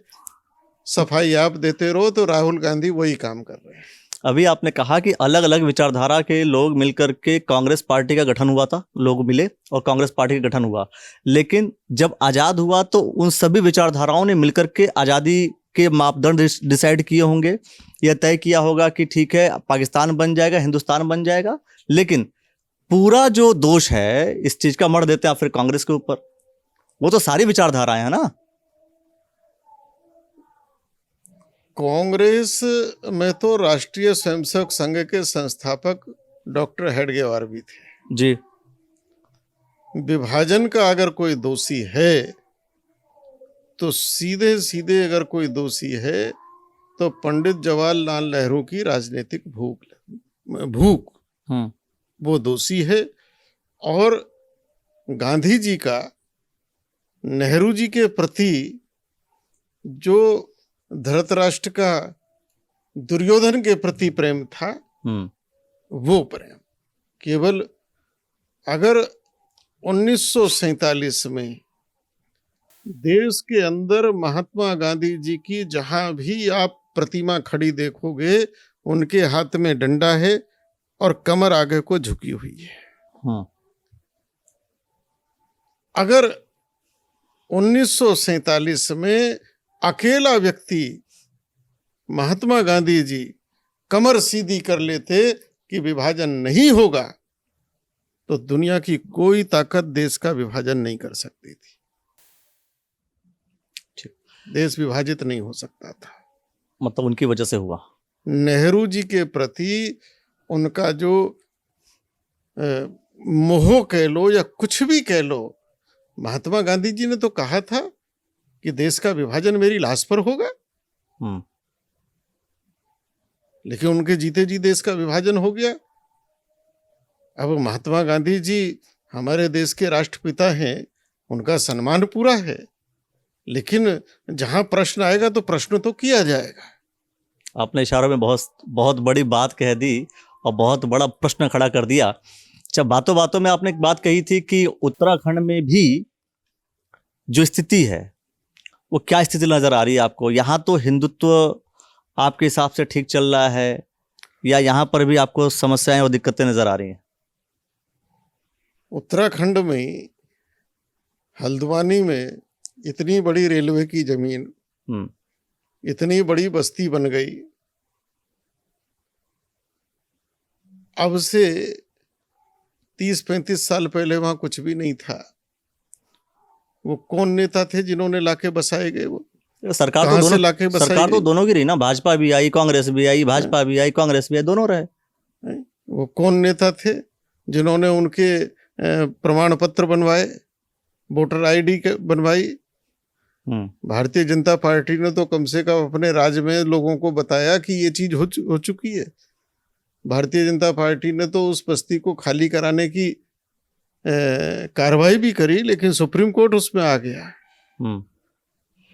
Speaker 1: सफाई आप देते रहो। तो राहुल गांधी वही काम कर रहे हैं।
Speaker 2: अभी आपने कहा कि अलग अलग विचारधारा के लोग मिलकर के कांग्रेस पार्टी का गठन हुआ था, लोग मिले और कांग्रेस पार्टी का गठन हुआ। लेकिन जब आजाद हुआ तो उन सभी विचारधाराओं ने मिलकर के आजादी के मापदंड डिसाइड किए होंगे, यह तय किया होगा कि ठीक है पाकिस्तान बन जाएगा, हिंदुस्तान बन जाएगा। लेकिन पूरा जो दोष है इस चीज का मढ़ देते हैं आप फिर कांग्रेस के ऊपर। वो तो सारी विचारधाराएं हैं ना।
Speaker 1: कांग्रेस में तो राष्ट्रीय स्वयंसेवक संघ के संस्थापक डॉक्टर हेडगेवार भी थे
Speaker 2: जी।
Speaker 1: विभाजन का अगर कोई दोषी है तो सीधे सीधे अगर कोई दोषी है तो पंडित जवाहरलाल नेहरू की राजनीतिक भूख वो दोषी है। और गांधी जी का नेहरू जी के प्रति जो धृतराष्ट्र का दुर्योधन के प्रति प्रेम था, वो प्रेम केवल अगर 1947 में देश के अंदर महात्मा गांधी जी की जहां भी आप प्रतिमा खड़ी देखोगे, उनके हाथ में डंडा है और कमर आगे को झुकी हुई है।
Speaker 2: हम्म,
Speaker 1: अगर 1947 में अकेला व्यक्ति महात्मा गांधी जी कमर सीधी कर लेते कि विभाजन नहीं होगा, तो दुनिया की कोई ताकत देश का विभाजन नहीं कर सकती थी। देश विभाजित नहीं हो सकता था।
Speaker 2: मतलब उनकी वजह से हुआ।
Speaker 1: नेहरू जी के प्रति उनका जो मोह कह लो या कुछ भी कह लो, महात्मा गांधी जी ने तो कहा था कि देश का विभाजन मेरी लाश पर होगा,
Speaker 2: हम्म,
Speaker 1: लेकिन उनके जीते जी देश का विभाजन हो गया। अब महात्मा गांधी जी हमारे देश के राष्ट्रपिता हैं, उनका सम्मान पूरा है, लेकिन जहां प्रश्न आएगा तो प्रश्न तो किया जाएगा।
Speaker 2: आपने इशारों में बहुत बहुत बड़ी बात कह दी और बहुत बड़ा प्रश्न खड़ा कर दिया। जब बातों बातों में आपने एक बात कही थी कि उत्तराखंड में भी जो स्थिति है वो क्या स्थिति नजर आ रही है आपको? यहाँ तो हिंदुत्व आपके हिसाब से ठीक चल रहा है या यहाँ पर भी आपको समस्याएं और दिक्कतें नजर आ रही हैं?
Speaker 1: उत्तराखंड में हल्द्वानी में इतनी बड़ी रेलवे की जमीन, इतनी बड़ी बस्ती बन गई। अब से 30-35 साल पहले वहां कुछ भी नहीं था। वो कौन नेता थे जिन्होंने लाके बसाए गए? वो
Speaker 2: सरकार
Speaker 1: कहां
Speaker 2: तो
Speaker 1: से
Speaker 2: दोनों
Speaker 1: लाके बसाई
Speaker 2: सरकार तो
Speaker 1: गई?
Speaker 2: दोनों की रही ना, भाजपा भी आई, कांग्रेस भी आई, भाजपा भी आई, कांग्रेस भी आई, दोनों रहे।
Speaker 1: वो कौन नेता थे जिन्होंने उनके प्रमाण पत्र बनवाए, वोटर आईडी बनवाई? भारतीय जनता पार्टी ने तो कम से कम अपने राज्य में लोगों को बताया कि ये चीज हो चुकी है। भारतीय जनता पार्टी ने तो उस बस्ती को खाली कराने की कार्रवाई भी करी, लेकिन सुप्रीम कोर्ट उसमें आ गया।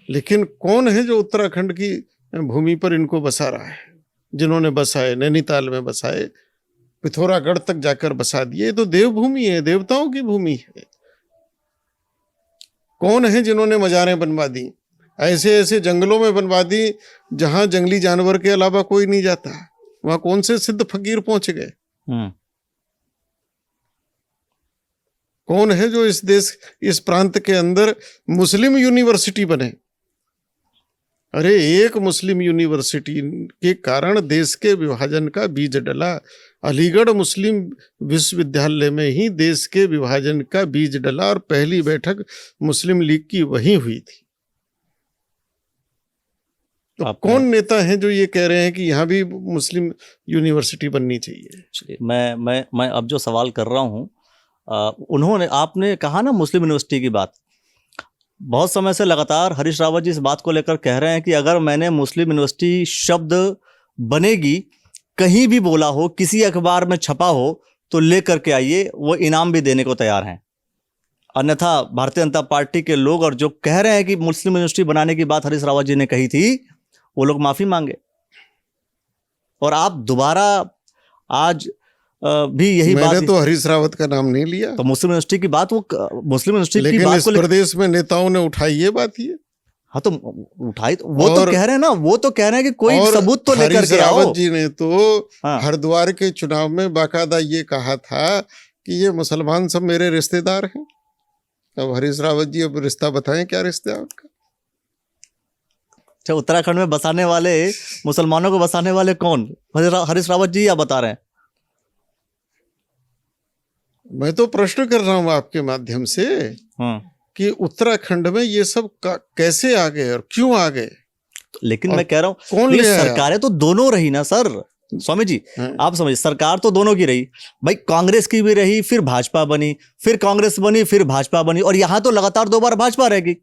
Speaker 1: लेकिन कौन है जो उत्तराखंड की भूमि पर इनको बसा रहा है? जिन्होंने बसाए, नैनीताल में बसाए, पिथौरागढ़ तक जाकर बसा दिए। ये तो देवभूमि है, देवताओं की भूमि है। कौन है जिन्होंने मजारें बनवा दी? ऐसे ऐसे जंगलों में बनवा दी जहां जंगली जानवर के अलावा कोई नहीं जाता। वहां कौन से सिद्ध फकीर पहुंच गए? कौन है जो इस देश, इस प्रांत के अंदर मुस्लिम यूनिवर्सिटी बने? अरे एक मुस्लिम यूनिवर्सिटी के कारण देश के विभाजन का बीज डला। अलीगढ़ मुस्लिम विश्वविद्यालय में ही देश के विभाजन का बीज डला और पहली बैठक मुस्लिम लीग की वहीं हुई थी। तो कौन नेता हैं जो ये कह रहे हैं कि यहाँ भी मुस्लिम यूनिवर्सिटी बननी चाहिए?
Speaker 2: मैं अब जो सवाल कर रहा हूँ, आपने कहा ना मुस्लिम यूनिवर्सिटी की बात, बहुत समय से लगातार हरीश रावत जी इस बात को लेकर कह रहे हैं कि अगर मैंने मुस्लिम यूनिवर्सिटी शब्द बनेगी कहीं भी बोला हो, किसी अखबार में छपा हो, तो लेकर के आइए, वो इनाम भी देने को तैयार हैं। अन्यथा भारतीय जनता पार्टी के लोग और जो कह रहे हैं कि मुस्लिम यूनिवर्सिटी बनाने की बात हरीश रावत जी ने कही थी, वो लोग माफी मांगे। और आप दोबारा आज भी यही बात,
Speaker 1: मैंने तो हरीश रावत का नाम नहीं लिया।
Speaker 2: तो मुस्लिम यूनिवर्सिटी की बात, वो मुस्लिम यूनिवर्सिटी की
Speaker 1: बात, लेकिन इस प्रदेश में नेताओं ने उठाई ये बात। ये
Speaker 2: हाँ तो उठाई, वो तो कह रहे हैं ना, वो तो कह रहे हैं कि कोई सबूत तो लेकर के आओ।
Speaker 1: रावत जी ने तो हरिद्वार के चुनाव में बाकायदा ये कहा था कि ये मुसलमान सब मेरे रिश्तेदार हैं। अब हरीश रावत जी अब रिश्ता बताएं, क्या रिश्ता है उनका?
Speaker 2: अच्छा, उत्तराखंड में बसाने वाले, मुसलमानों को बसाने वाले कौन? हरीश रावत जी या बता रहे हैं?
Speaker 1: मैं तो प्रश्न कर रहा हूं आपके माध्यम से कि उत्तराखंड में ये सब कैसे आ गए और क्यों आ गए?
Speaker 2: लेकिन मैं कह रहा हूं,
Speaker 1: कौन ले आया?
Speaker 2: सरकारें तो दोनों रही ना सर, स्वामी जी आप समझिए, सरकार तो दोनों की रही भाई, कांग्रेस की भी रही, फिर भाजपा बनी, फिर कांग्रेस बनी, फिर भाजपा बनी, और यहां तो लगातार 2 बार भाजपा रहेगी।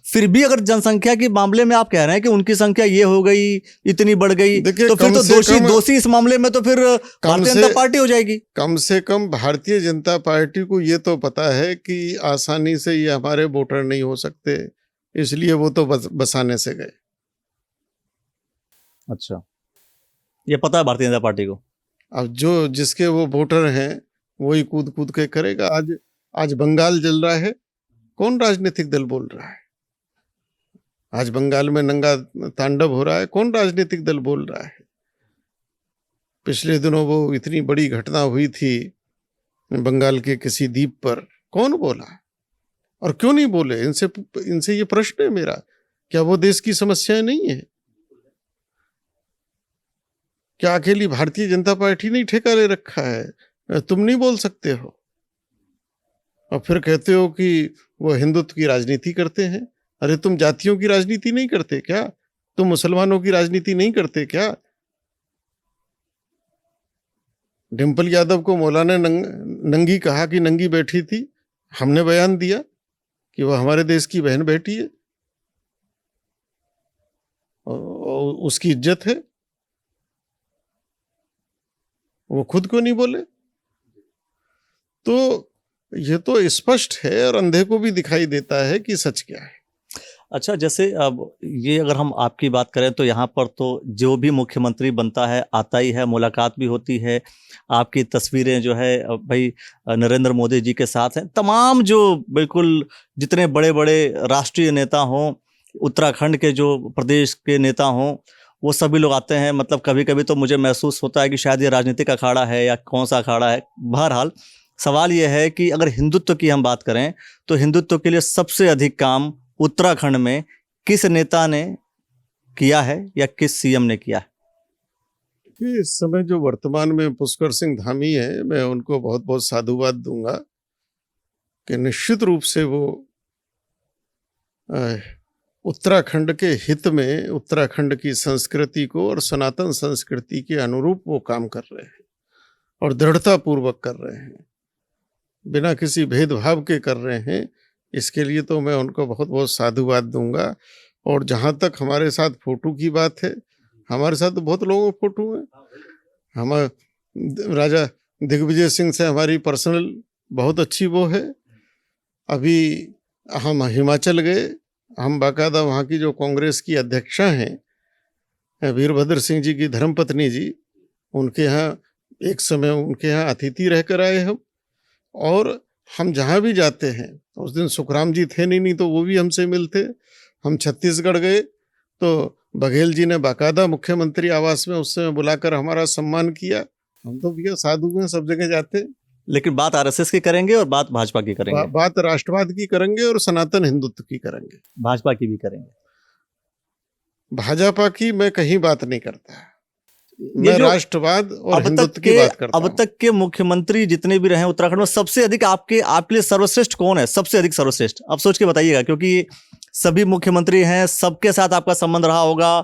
Speaker 2: फिर भी अगर जनसंख्या के मामले में आप कह रहे हैं कि उनकी संख्या ये हो गई, इतनी बढ़ गई, तो फिर तो दोषी इस मामले में तो फिर भारतीय जनता पार्टी हो जाएगी।
Speaker 1: कम से कम भारतीय जनता पार्टी को ये तो पता है कि आसानी से ये हमारे वोटर नहीं हो सकते, इसलिए वो तो बसाने से गए।
Speaker 2: अच्छा, ये पता है भारतीय जनता पार्टी को।
Speaker 1: अब जो जिसके वो वोटर हैं वही कूद के करेगा। आज बंगाल जल रहा है, कौन राजनीतिक दल बोल रहा है? आज बंगाल में नंगा तांडव हो रहा है, कौन राजनीतिक दल बोल रहा है? पिछले दिनों वो इतनी बड़ी घटना हुई थी बंगाल के किसी द्वीप पर, कौन बोला और क्यों नहीं बोले? इनसे ये प्रश्न है मेरा, क्या वो देश की समस्याएं नहीं है? क्या अकेली भारतीय जनता पार्टी ने ठेका ले रखा है? तुम नहीं बोल सकते हो और फिर कहते हो कि वो हिंदुत्व की राजनीति करते हैं। अरे तुम जातियों की राजनीति नहीं करते क्या? तुम मुसलमानों की राजनीति नहीं करते क्या? डिम्पल यादव को मौलाना ने नंगी कहा कि नंगी बैठी थी, हमने बयान दिया कि वह हमारे देश की बहन बेटी है और उसकी इज्जत है, वो खुद क्यों नहीं बोले? तो ये तो स्पष्ट है और अंधे को भी दिखाई देता है कि सच क्या है।
Speaker 2: अच्छा, जैसे अब ये अगर हम आपकी बात करें तो यहाँ पर तो जो भी मुख्यमंत्री बनता है आता ही है, मुलाकात भी होती है, आपकी तस्वीरें जो है भाई नरेंद्र मोदी जी के साथ हैं, तमाम जो बिल्कुल जितने बड़े बड़े राष्ट्रीय नेता हों, उत्तराखंड के जो प्रदेश के नेता हों, वो सभी लोग आते हैं। मतलब कभी कभी तो मुझे महसूस होता है कि शायद ये राजनीतिक अखाड़ा है या कौन सा अखाड़ा है। बहरहाल सवाल ये है कि अगर हिंदुत्व की हम बात करें तो हिंदुत्व के लिए सबसे अधिक काम उत्तराखंड में किस नेता ने किया है या किस सीएम ने किया है?
Speaker 1: इस समय जो वर्तमान में पुष्कर सिंह धामी है, मैं उनको बहुत बहुत साधुवाद दूंगा कि निश्चित रूप से वो उत्तराखंड के हित में, उत्तराखंड की संस्कृति को और सनातन संस्कृति के अनुरूप वो काम कर रहे हैं और दृढ़तापूर्वक कर रहे हैं, बिना किसी भेदभाव के कर रहे हैं। इसके लिए तो मैं उनको बहुत बहुत साधुवाद दूंगा। और जहाँ तक हमारे साथ फोटो की बात है, हमारे साथ तो बहुत लोगों के फोटो हैं। हम राजा दिग्विजय सिंह से हमारी पर्सनल बहुत अच्छी वो है। अभी हम हिमाचल गए, हम बाकायदा वहाँ की जो कांग्रेस की अध्यक्षा हैं वीरभद्र सिंह जी की धर्मपत्नी जी, उनके यहाँ एक समय उनके यहाँ अतिथि रह कर आए हम। और हम जहाँ भी जाते हैं, उस दिन सुखराम जी थे नहीं तो वो भी हमसे मिलते। हम छत्तीसगढ़ गए तो बघेल जी ने बाकायदा मुख्यमंत्री आवास में उस समय बुलाकर हमारा सम्मान किया। हम तो भैया साधु हैं, सब जगह जाते।
Speaker 2: लेकिन बात आरएसएस की करेंगे और बात भाजपा की करेंगे।
Speaker 1: बात राष्ट्रवाद की करेंगे और सनातन हिंदुत्व की करेंगे।
Speaker 2: भाजपा की भी करेंगे।
Speaker 1: भाजपा की मैं कहीं बात नहीं करता, मैं राष्ट्रवाद और हिंदुत्व की बात करता हूं।
Speaker 2: अब तक के मुख्यमंत्री जितने भी रहे उत्तराखंड में, सबसे अधिक आपके लिए सर्वश्रेष्ठ कौन है? सबसे अधिक सर्वश्रेष्ठ आप सोच के बताइएगा, क्योंकि सभी मुख्यमंत्री हैं, सबके साथ आपका संबंध रहा होगा।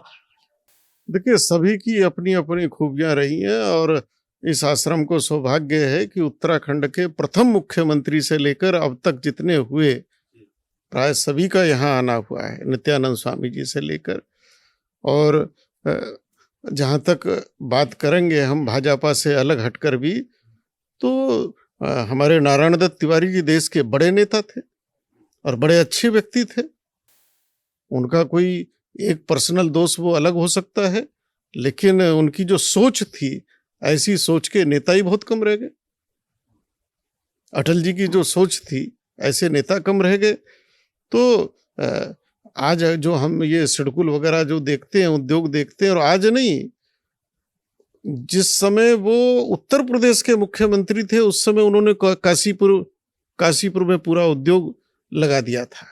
Speaker 1: देखिए, सभी की अपनी अपनी खूबियां रही हैं और इस आश्रम को सौभाग्य है कि उत्तराखंड के प्रथम मुख्यमंत्री से लेकर अब तक जितने हुए प्राय सभी का यहाँ आना हुआ है, नित्यानंद स्वामी जी से लेकर। और जहाँ तक बात करेंगे हम भाजपा से अलग हटकर भी, तो हमारे नारायण दत्त तिवारी जी देश के बड़े नेता थे और बड़े अच्छे व्यक्ति थे। उनका कोई एक पर्सनल दोष वो अलग हो सकता है, लेकिन उनकी जो सोच थी, ऐसी सोच के नेता ही बहुत कम रह गए। अटल जी की जो सोच थी, ऐसे नेता कम रह गए। तो आज जो हम ये सिडकुल वगैरह जो देखते हैं, उद्योग देखते हैं, और आज नहीं, जिस समय वो उत्तर प्रदेश के मुख्यमंत्री थे उस समय उन्होंने काशीपुर में पूरा उद्योग लगा दिया था।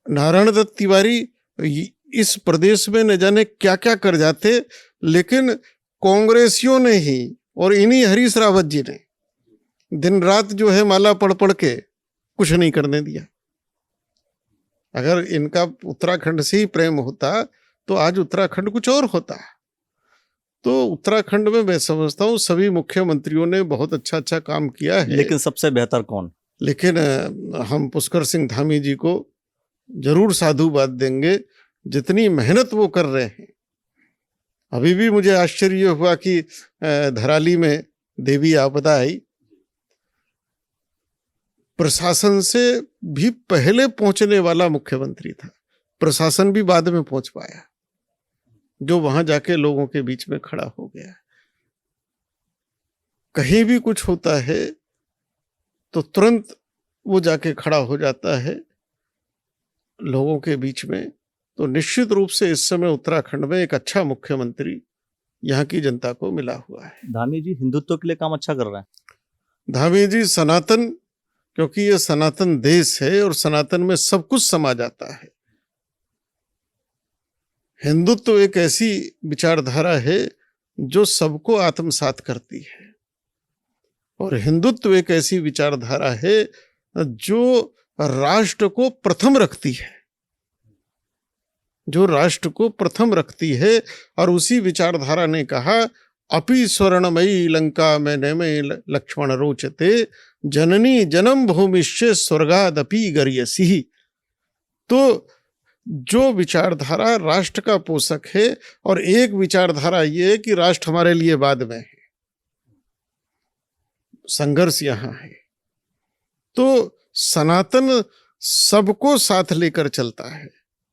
Speaker 1: नारायण दत्त तिवारी इस प्रदेश में न जाने क्या क्या कर जाते, लेकिन कांग्रेसियों ने ही और इन्हीं हरीश रावत जी ने दिन रात जो है माला पढ़ पढ़ के कुछ नहीं करने दिया। अगर इनका उत्तराखंड से ही प्रेम होता तो आज उत्तराखंड कुछ और होता। तो उत्तराखंड में मैं समझता हूँ सभी मुख्यमंत्रियों ने बहुत अच्छा अच्छा काम किया है।
Speaker 2: लेकिन सबसे बेहतर कौन?
Speaker 1: लेकिन हम पुष्कर सिंह धामी जी को जरूर साधुवाद देंगे, जितनी मेहनत वो कर रहे हैं। अभी भी मुझे आश्चर्य हुआ कि धराली में देवी आपदा आई, प्रशासन से भी पहले पहुंचने वाला मुख्यमंत्री था, प्रशासन भी बाद में पहुंच पाया, जो वहां जाके लोगों के बीच में खड़ा हो गया। कहीं भी कुछ होता है तो तुरंत वो जाके खड़ा हो जाता है। लोगों के बीच में, तो निश्चित रूप से इस समय उत्तराखंड में एक अच्छा मुख्यमंत्री यहाँ की जनता को मिला हुआ है।
Speaker 2: धामी जी हिंदुत्व के लिए काम अच्छा कर रहे हैं।
Speaker 1: धामी जी सनातन, क्योंकि ये सनातन देश है और सनातन में सब कुछ समा जाता है। हिंदुत्व एक ऐसी विचारधारा है जो सबको आत्मसात करती है, और हिंदुत्व एक ऐसी विचारधारा है जो राष्ट्र को प्रथम रखती है, जो राष्ट्र को प्रथम रखती है। और उसी विचारधारा ने कहा, अपि स्वर्णमयी लंका में नमय लक्ष्मण रोचते, जननी जन्म भूमिश्च स्वर्गादपि गर्यसी। तो जो विचारधारा राष्ट्र का पोषक है, और एक विचारधारा ये है कि राष्ट्र हमारे लिए बाद में है, संघर्ष यहाँ है। तो सनातन सबको साथ लेकर चलता है।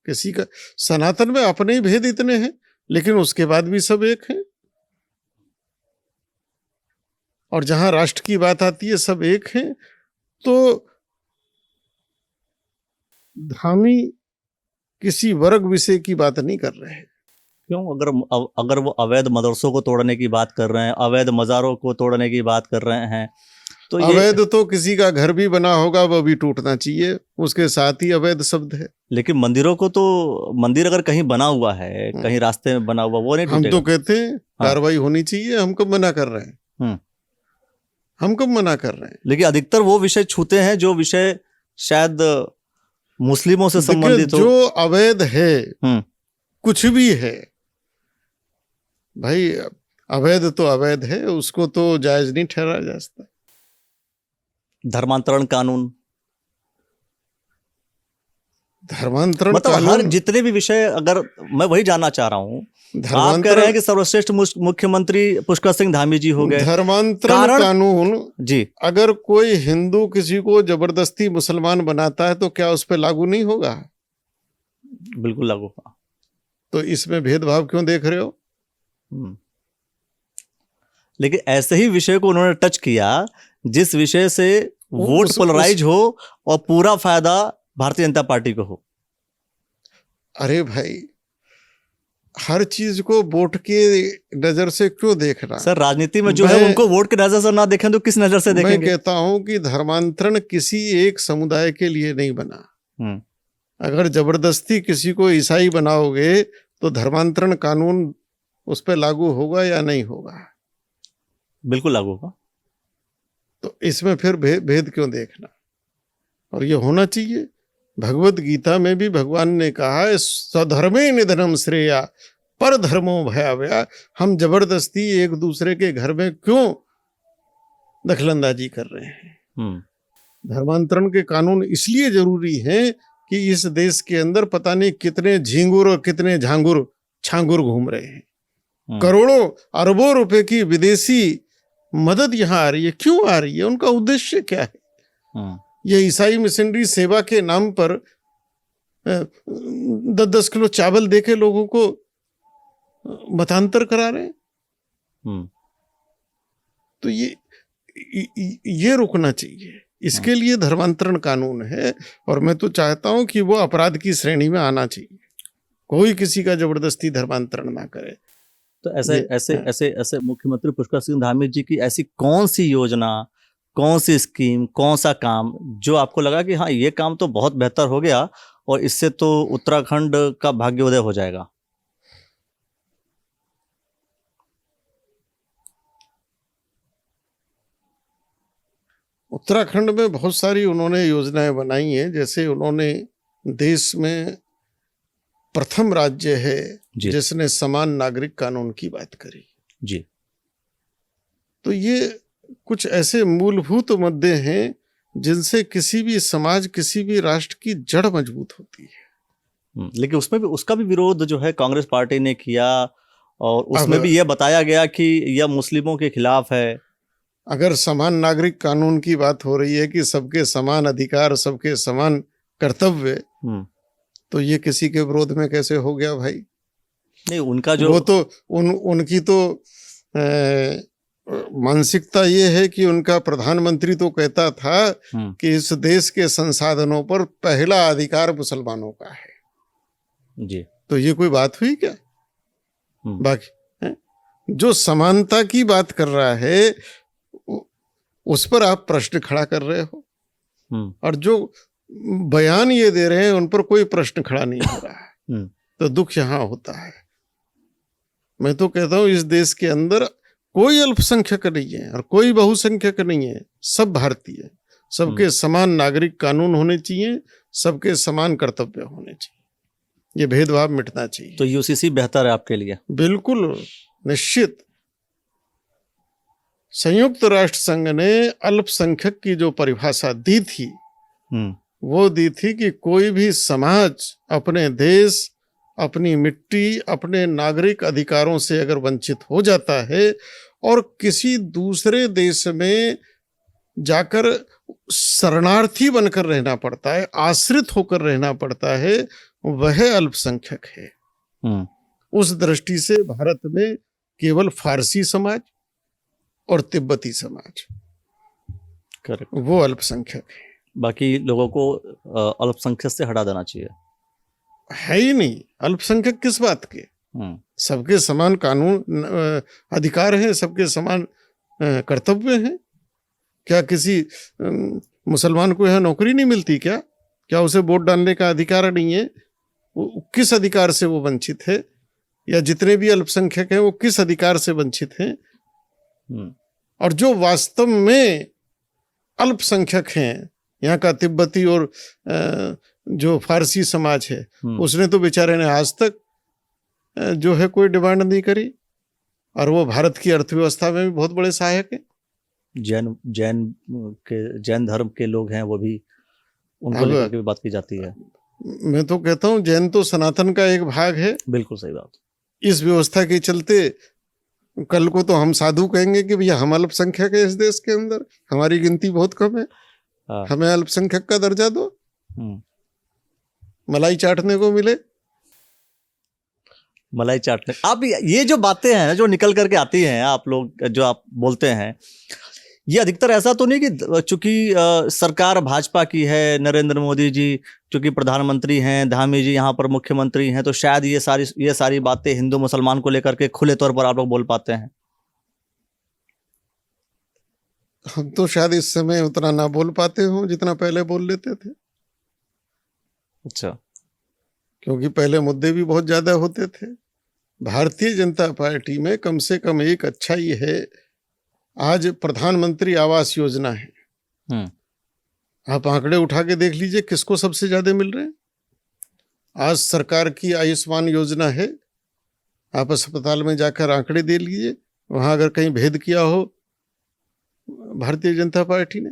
Speaker 1: किसी का सनातन में अपने ही भेद इतने हैं, लेकिन उसके बाद भी सब एक हैं। और जहां राष्ट्र की बात आती है सब एक हैं। तो धामी किसी वर्ग विषय की बात नहीं कर रहे हैं।
Speaker 2: क्यों? अगर वो अवैध मदरसों को तोड़ने की बात कर रहे हैं, अवैध मज़ारों को तोड़ने की बात कर रहे हैं, तो ये
Speaker 1: अवैध तो किसी का घर भी बना होगा वो भी टूटना चाहिए, उसके साथ ही अवैध शब्द है।
Speaker 2: लेकिन मंदिरों को तो, मंदिर अगर कहीं बना हुआ है, कहीं रास्ते में बना हुआ, वो नहीं
Speaker 1: हम
Speaker 2: टूटेगा।
Speaker 1: तो कहते हैं कार्रवाई होनी चाहिए। हम कब मना कर रहे हैं? हम कब मना कर रहे हैं?
Speaker 2: लेकिन अधिकतर वो विषय छूते हैं जो विषय शायद मुस्लिमों से संबंधित हो।
Speaker 1: जो अवैध है, कुछ भी है भाई, अवैध तो अवैध है, उसको तो जायज नहीं ठहराया जा सकता।
Speaker 2: धर्मांतरण कानून,
Speaker 1: धर्मांतरण
Speaker 2: मतलब
Speaker 1: कानून,
Speaker 2: हर जितने भी विषय, अगर मैं वही जानना चाह रहा हूँ, आप कह रहे हैं कि सर्वश्रेष्ठ मुख्यमंत्री पुष्कर सिंह धामी जी हो गए।
Speaker 1: धर्मांतरण कानून
Speaker 2: जी,
Speaker 1: अगर कोई हिंदू किसी को जबरदस्ती मुसलमान बनाता है तो क्या उस पर लागू नहीं होगा?
Speaker 2: बिल्कुल लागू होगा।
Speaker 1: तो इसमें भेदभाव क्यों देख रहे हो?
Speaker 2: लेकिन ऐसे ही विषय को उन्होंने टच किया जिस विषय से वोट पोलराइज हो और पूरा फायदा भारतीय जनता पार्टी को हो।
Speaker 1: अरे भाई, हर चीज को वोट के नजर से क्यों देखना?
Speaker 2: सर, राजनीति में जो है उनको वोट के नजर से ना देखें तो किस नजर से देखेंगे?
Speaker 1: मैं कहता हूं कि धर्मांतरण किसी एक समुदाय के लिए नहीं बना। अगर जबरदस्ती किसी को ईसाई बनाओगे तो धर्मांतरण कानून उस पर लागू होगा या नहीं होगा?
Speaker 2: बिल्कुल लागू होगा।
Speaker 1: तो इसमें फिर भेद क्यों देखना? और ये होना चाहिए। भगवत गीता में भी भगवान ने कहा है, स्वधर्मे निधनम श्रेया पर धर्मो भयावया। हम जबरदस्ती एक दूसरे के घर में क्यों दखलंदाजी कर रहे हैं? धर्मांतरण के कानून इसलिए जरूरी हैं कि इस देश के अंदर पता नहीं कितने झिंगुर और कितने झांगुर छांगुर घूम रहे हैं। करोड़ों अरबों रुपए की विदेशी मदद यहाँ आ रही है। क्यों आ रही है? उनका उद्देश्य क्या है? ये ईसाई मिशनरी सेवा के नाम पर 10-10 किलो चावल देके लोगों को मतांतर करा रहे हैं। तो ये रुकना चाहिए। इसके लिए धर्मांतरण कानून है, और मैं तो चाहता हूं कि वो अपराध की श्रेणी में आना चाहिए। कोई किसी का जबरदस्ती धर्मांतरण ना करे।
Speaker 2: तो ऐसे मुख्यमंत्री पुष्कर सिंह धामी जी की ऐसी कौन सी योजना, कौन सी स्कीम, कौन सा काम जो आपको लगा कि हाँ ये काम तो बहुत बेहतर हो गया और इससे तो उत्तराखंड का भाग्योदय हो जाएगा?
Speaker 1: उत्तराखंड में बहुत सारी उन्होंने योजनाएं बनाई हैं। जैसे उन्होंने देश में प्रथम राज्य है जिसने समान नागरिक कानून की बात करी
Speaker 2: जी।
Speaker 1: तो ये कुछ ऐसे मूलभूत मुद्दे हैं जिनसे किसी भी समाज, किसी भी राष्ट्र की जड़ मजबूत होती है।
Speaker 2: लेकिन उसमें भी उसका भी विरोध जो है कांग्रेस पार्टी ने किया, और उसमें भी यह बताया गया कि यह मुस्लिमों के खिलाफ है।
Speaker 1: अगर समान नागरिक कानून की बात हो रही है कि सबके समान अधिकार, सबके समान कर्तव्य, तो ये किसी के विरोध में कैसे हो गया भाई?
Speaker 2: नहीं, उनका जो
Speaker 1: वो तो उनकी तो मानसिकता ये है कि उनका प्रधानमंत्री तो कहता था
Speaker 2: हम्म,
Speaker 1: कि इस देश के संसाधनों पर पहला अधिकार मुसलमानों का है,
Speaker 2: जी।
Speaker 1: तो ये कोई बात हुई क्या?
Speaker 2: हम्म,
Speaker 1: बाकी हैं? जो समानता की बात कर रहा है उ- उस पर आप प्रश्न खड़ा कर रहे हो,
Speaker 2: हम्म,
Speaker 1: और जो बयान ये दे रहे हैं उन पर कोई प्रश्न खड़ा नहीं हो रहा है।
Speaker 2: हम्म,
Speaker 1: तो दुख यहां होता है। मैं तो कहता हूं इस देश के अंदर कोई अल्पसंख्यक नहीं है और कोई बहुसंख्यक नहीं है, सब भारतीय, सबके समान नागरिक कानून होने चाहिए, सबके समान कर्तव्य होने चाहिए, ये भेदभाव मिटना चाहिए।
Speaker 2: तो यूसीसी बेहतर है आपके लिए?
Speaker 1: बिल्कुल, निश्चित। संयुक्त राष्ट्र संघ ने अल्पसंख्यक की जो परिभाषा दी थी,
Speaker 2: हम्म,
Speaker 1: वो दी थी कि कोई भी समाज अपने देश, अपनी मिट्टी, अपने नागरिक अधिकारों से अगर वंचित हो जाता है और किसी दूसरे देश में जाकर शरणार्थी बनकर रहना पड़ता है, आश्रित होकर रहना पड़ता है, वह अल्पसंख्यक है।
Speaker 2: हम्म,
Speaker 1: उस दृष्टि से भारत में केवल फारसी समाज और तिब्बती समाज,
Speaker 2: करेक्ट।
Speaker 1: वो अल्पसंख्यक है।
Speaker 2: बाकी लोगों को अल्पसंख्यक से हटा देना चाहिए।
Speaker 1: है ही नहीं, अल्पसंख्यक किस बात के?
Speaker 2: हम्म,
Speaker 1: सबके समान कानून अधिकार हैं, सबके समान कर्तव्य हैं। क्या किसी मुसलमान को यहाँ नौकरी नहीं मिलती क्या? क्या उसे वोट डालने का अधिकार नहीं है? वो किस अधिकार से वो वंचित है? या जितने भी अल्पसंख्यक हैं वो किस अधिकार से वंचित हैं?
Speaker 2: हम्म,
Speaker 1: और जो वास्तव में अल्पसंख्यक हैं, यहाँ का तिब्बती और जो फारसी समाज है, उसने तो बेचारे ने आज तक जो है कोई डिमांड नहीं करी, और वो भारत की अर्थव्यवस्था में भी बहुत बड़े सहायक हैं।
Speaker 2: जैन धर्म के लोग हैं, वो भी उनको लेकर के भी बात की जाती है।
Speaker 1: मैं तो कहता हूँ जैन तो सनातन का एक भाग है।
Speaker 2: बिल्कुल सही बात।
Speaker 1: इस व्यवस्था के चलते कल को तो हम साधु कहेंगे कि भैया हम अल्पसंख्यक है, इस देश के अंदर हमारी गिनती बहुत कम है, हमें अल्पसंख्यक का दर्जा दो, मलाई चाटने को मिले।
Speaker 2: मलाई चाटने, आप ये जो बातें हैं जो निकल करके आती हैं, आप लोग जो आप बोलते हैं, ये अधिकतर ऐसा तो नहीं कि चूंकि सरकार भाजपा की है, नरेंद्र मोदी जी चूंकि प्रधानमंत्री हैं, धामी जी यहाँ पर मुख्यमंत्री हैं, तो शायद ये सारी बातें हिंदू मुसलमान को लेकर के खुले तौर पर आप लोग बोल पाते हैं?
Speaker 1: हम तो शायद इस समय उतना ना बोल पाते हो जितना पहले बोल लेते थे।
Speaker 2: अच्छा।
Speaker 1: क्योंकि पहले मुद्दे भी बहुत ज्यादा होते थे। भारतीय जनता पार्टी में कम से कम एक अच्छाई है, आज प्रधानमंत्री आवास योजना है। आप आंकड़े उठा के देख लीजिए किसको सबसे ज्यादा मिल रहे हैं। आज सरकार की आयुष्मान योजना है, आप अस्पताल में जाकर आंकड़े दे लीजिए, वहां अगर कहीं भेद किया हो भारतीय जनता पार्टी ने,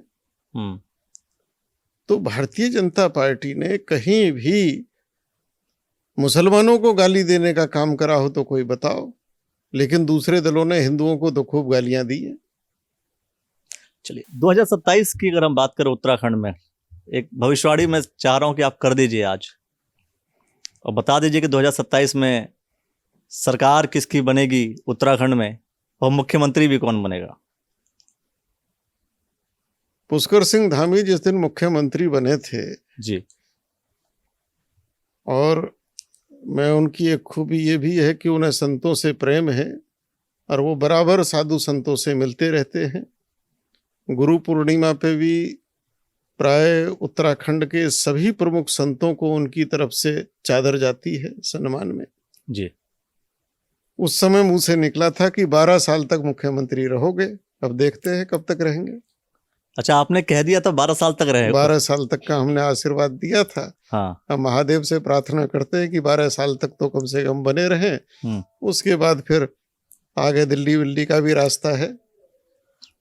Speaker 1: तो भारतीय जनता पार्टी ने कहीं भी मुसलमानों को गाली देने का काम करा हो तो कोई बताओ, लेकिन दूसरे दलों ने हिंदुओं को तो खूब गालियां दी हैं।
Speaker 2: चलिए, 2027 की अगर हम बात करें उत्तराखंड में, एक भविष्यवाणी मैं चाह रहा हूं कि आप कर दीजिए आज, और बता दीजिए कि 2027 में सरकार किसकी बनेगी उत्तराखंड में, और मुख्यमंत्री भी कौन बनेगा?
Speaker 1: पुष्कर सिंह धामी जिस दिन मुख्यमंत्री बने थे
Speaker 2: जी,
Speaker 1: और मैं उनकी एक खूबी ये भी है कि उन्हें संतों से प्रेम है और वो बराबर साधु संतों से मिलते रहते हैं। गुरु पूर्णिमा पे भी प्राय उत्तराखंड के सभी प्रमुख संतों को उनकी तरफ से चादर जाती है सम्मान में।
Speaker 2: जी।
Speaker 1: उस समय मुंह से निकला था कि 12 साल तक मुख्यमंत्री रहोगे, अब देखते हैं कब तक रहेंगे।
Speaker 2: अच्छा, आपने कह दिया था 12 साल तक रहे?
Speaker 1: 12 साल तक का हमने आशीर्वाद दिया था।
Speaker 2: हाँ।
Speaker 1: हम महादेव से प्रार्थना करते हैं कि 12 साल तक तो कम से कम बने रहें, उसके बाद फिर आगे दिल्ली का भी रास्ता है।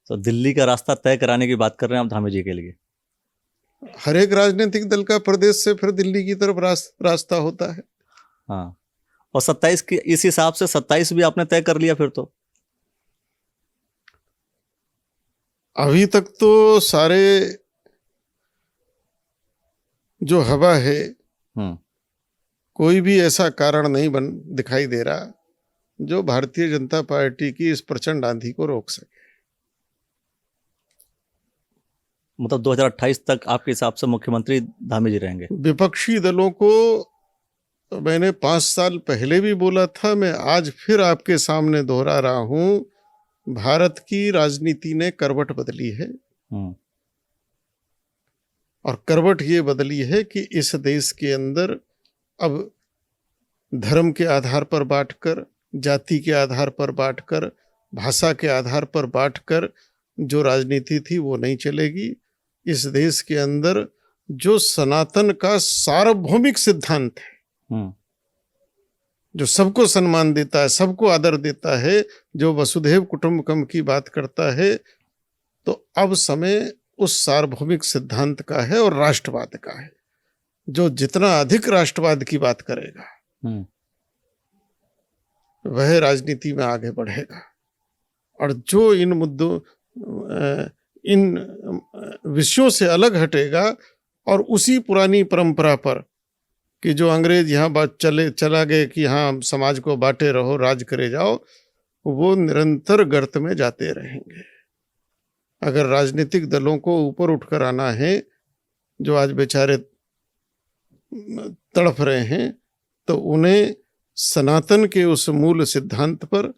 Speaker 2: तो दिल्ली का रास्ता तय कराने की बात कर रहे हैं आप धामी जी के लिए?
Speaker 1: हर एक राजनीतिक दल का प्रदेश से फिर दिल्ली की तरफ रास्ता होता है।
Speaker 2: हाँ, और 27 की इस हिसाब से 27 भी आपने तय कर लिया फिर तो?
Speaker 1: अभी तक तो सारे जो हवा है, कोई भी ऐसा कारण नहीं दिखाई दे रहा जो भारतीय जनता पार्टी की इस प्रचंड आंधी को रोक सके।
Speaker 2: मतलब 2028 तक आपके हिसाब से मुख्यमंत्री धामी जी रहेंगे?
Speaker 1: विपक्षी दलों को मैंने 5 साल पहले भी बोला था, मैं आज फिर आपके सामने दोहरा रहा हूं, भारत की राजनीति ने करवट बदली है।
Speaker 2: हम्म,
Speaker 1: और करवट ये बदली है कि इस देश के अंदर अब धर्म के आधार पर बांटकर, जाति के आधार पर बांटकर, भाषा के आधार पर बांटकर जो राजनीति थी वो नहीं चलेगी। इस देश के अंदर जो सनातन का सार्वभौमिक सिद्धांत है,
Speaker 2: हम्म,
Speaker 1: जो सबको सम्मान देता है, सबको आदर देता है, जो वसुधैव कुटुंबकम की बात करता है, तो अब समय उस सार्वभौमिक सिद्धांत का है और राष्ट्रवाद का है। जो जितना अधिक राष्ट्रवाद की बात करेगा
Speaker 2: हम्म,
Speaker 1: वह राजनीति में आगे बढ़ेगा। और जो इन मुद्दों इन विषयों से अलग हटेगा और उसी पुरानी परंपरा पर कि जो अंग्रेज यहाँ बात चला गए कि हाँ समाज को बांटे रहो, राज करे जाओ, वो निरंतर गर्त में जाते रहेंगे। अगर राजनीतिक दलों को ऊपर उठकर आना है, जो आज बेचारे तड़फ रहे हैं, तो उन्हें सनातन के उस मूल सिद्धांत पर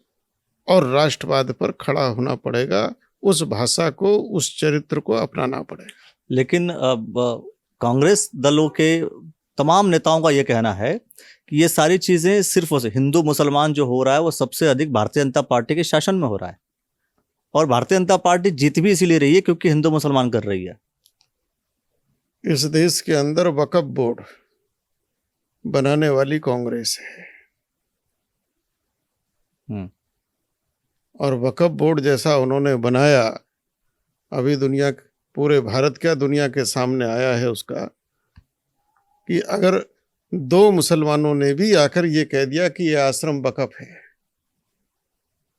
Speaker 1: और राष्ट्रवाद पर खड़ा होना पड़ेगा, उस भाषा को, उस चरित्र को अपनाना पड़ेगा।
Speaker 2: लेकिन अब कांग्रेस दलों के तमाम नेताओं का ये कहना है कि ये सारी चीजें सिर्फ हिंदू मुसलमान जो हो रहा है वो सबसे अधिक भारतीय जनता पार्टी के शासन में हो रहा है, और भारतीय जनता पार्टी जीत भी इसीलिए रही है क्योंकि हिंदू मुसलमान कर रही है।
Speaker 1: इस देश के अंदर वक्फ बोर्ड बनाने वाली कांग्रेस है, और वक्फ बोर्ड जैसा उन्होंने बनाया, अभी दुनिया, पूरे भारत क्या दुनिया के सामने आया है उसका, कि अगर 2 मुसलमानों ने भी आकर ये कह दिया कि ये आश्रम वक्फ है,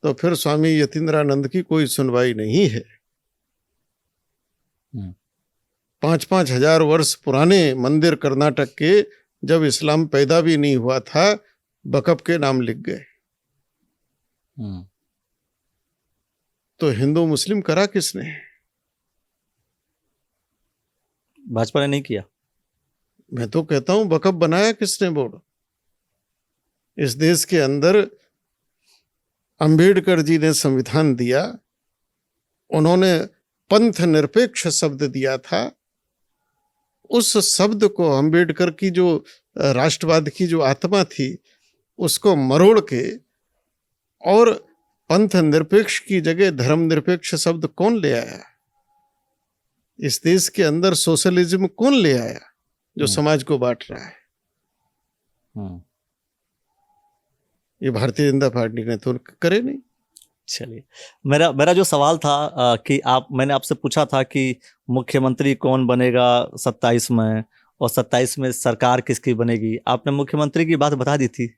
Speaker 1: तो फिर स्वामी यतीन्द्रानंद की कोई सुनवाई नहीं है। 5-5 हजार वर्ष पुराने मंदिर कर्नाटक के, जब इस्लाम पैदा भी नहीं हुआ था, वक्फ के नाम लिख गए। तो हिंदू मुस्लिम करा किसने?
Speaker 2: भाजपा ने नहीं किया।
Speaker 1: मैं तो कहता हूं वक्फ बनाया किसने बोर्ड? इस देश के अंदर अंबेडकर जी ने संविधान दिया, उन्होंने पंथ निरपेक्ष शब्द दिया था। उस शब्द को, अंबेडकर की जो राष्ट्रवाद की जो आत्मा थी, उसको मरोड़ के और पंथ निरपेक्ष की जगह धर्म निरपेक्ष शब्द कौन ले आया? इस देश के अंदर सोशलिज्म कौन ले आया जो समाज को बांट रहा है? ये भारतीय जनता पार्टी ने तो करे नहीं।
Speaker 2: चलिए, मेरा जो सवाल था कि मैंने आपसे पूछा था कि मुख्यमंत्री कौन बनेगा 27 में, और 27 में सरकार किसकी बनेगी। आपने मुख्यमंत्री की बात बता दी थी।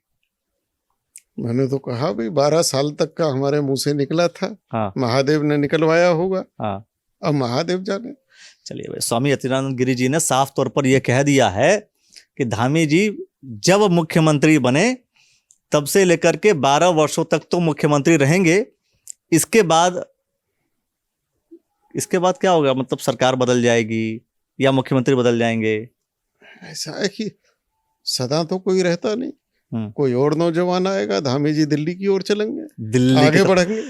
Speaker 1: मैंने तो कहा भाई 12 साल तक का हमारे मुंह से निकला था।
Speaker 2: हाँ,
Speaker 1: महादेव ने निकलवाया होगा।
Speaker 2: हाँ,
Speaker 1: अब महादेव जाने।
Speaker 2: चलिए भाई, स्वामी यतीन्द्रानंद गिरी जी ने साफ तौर पर यह कह दिया है कि धामी जी जब मुख्यमंत्री बने तब से लेकर के 12 वर्षों तक तो मुख्यमंत्री रहेंगे। इसके बाद क्या होगा? मतलब सरकार बदल जाएगी या मुख्यमंत्री बदल जाएंगे?
Speaker 1: ऐसा है कि सदा तो कोई रहता नहीं, कोई और नौजवान आएगा, धामी जी दिल्ली की ओर चलेंगे,
Speaker 2: दिल्ली
Speaker 1: आगे बढ़ेंगे।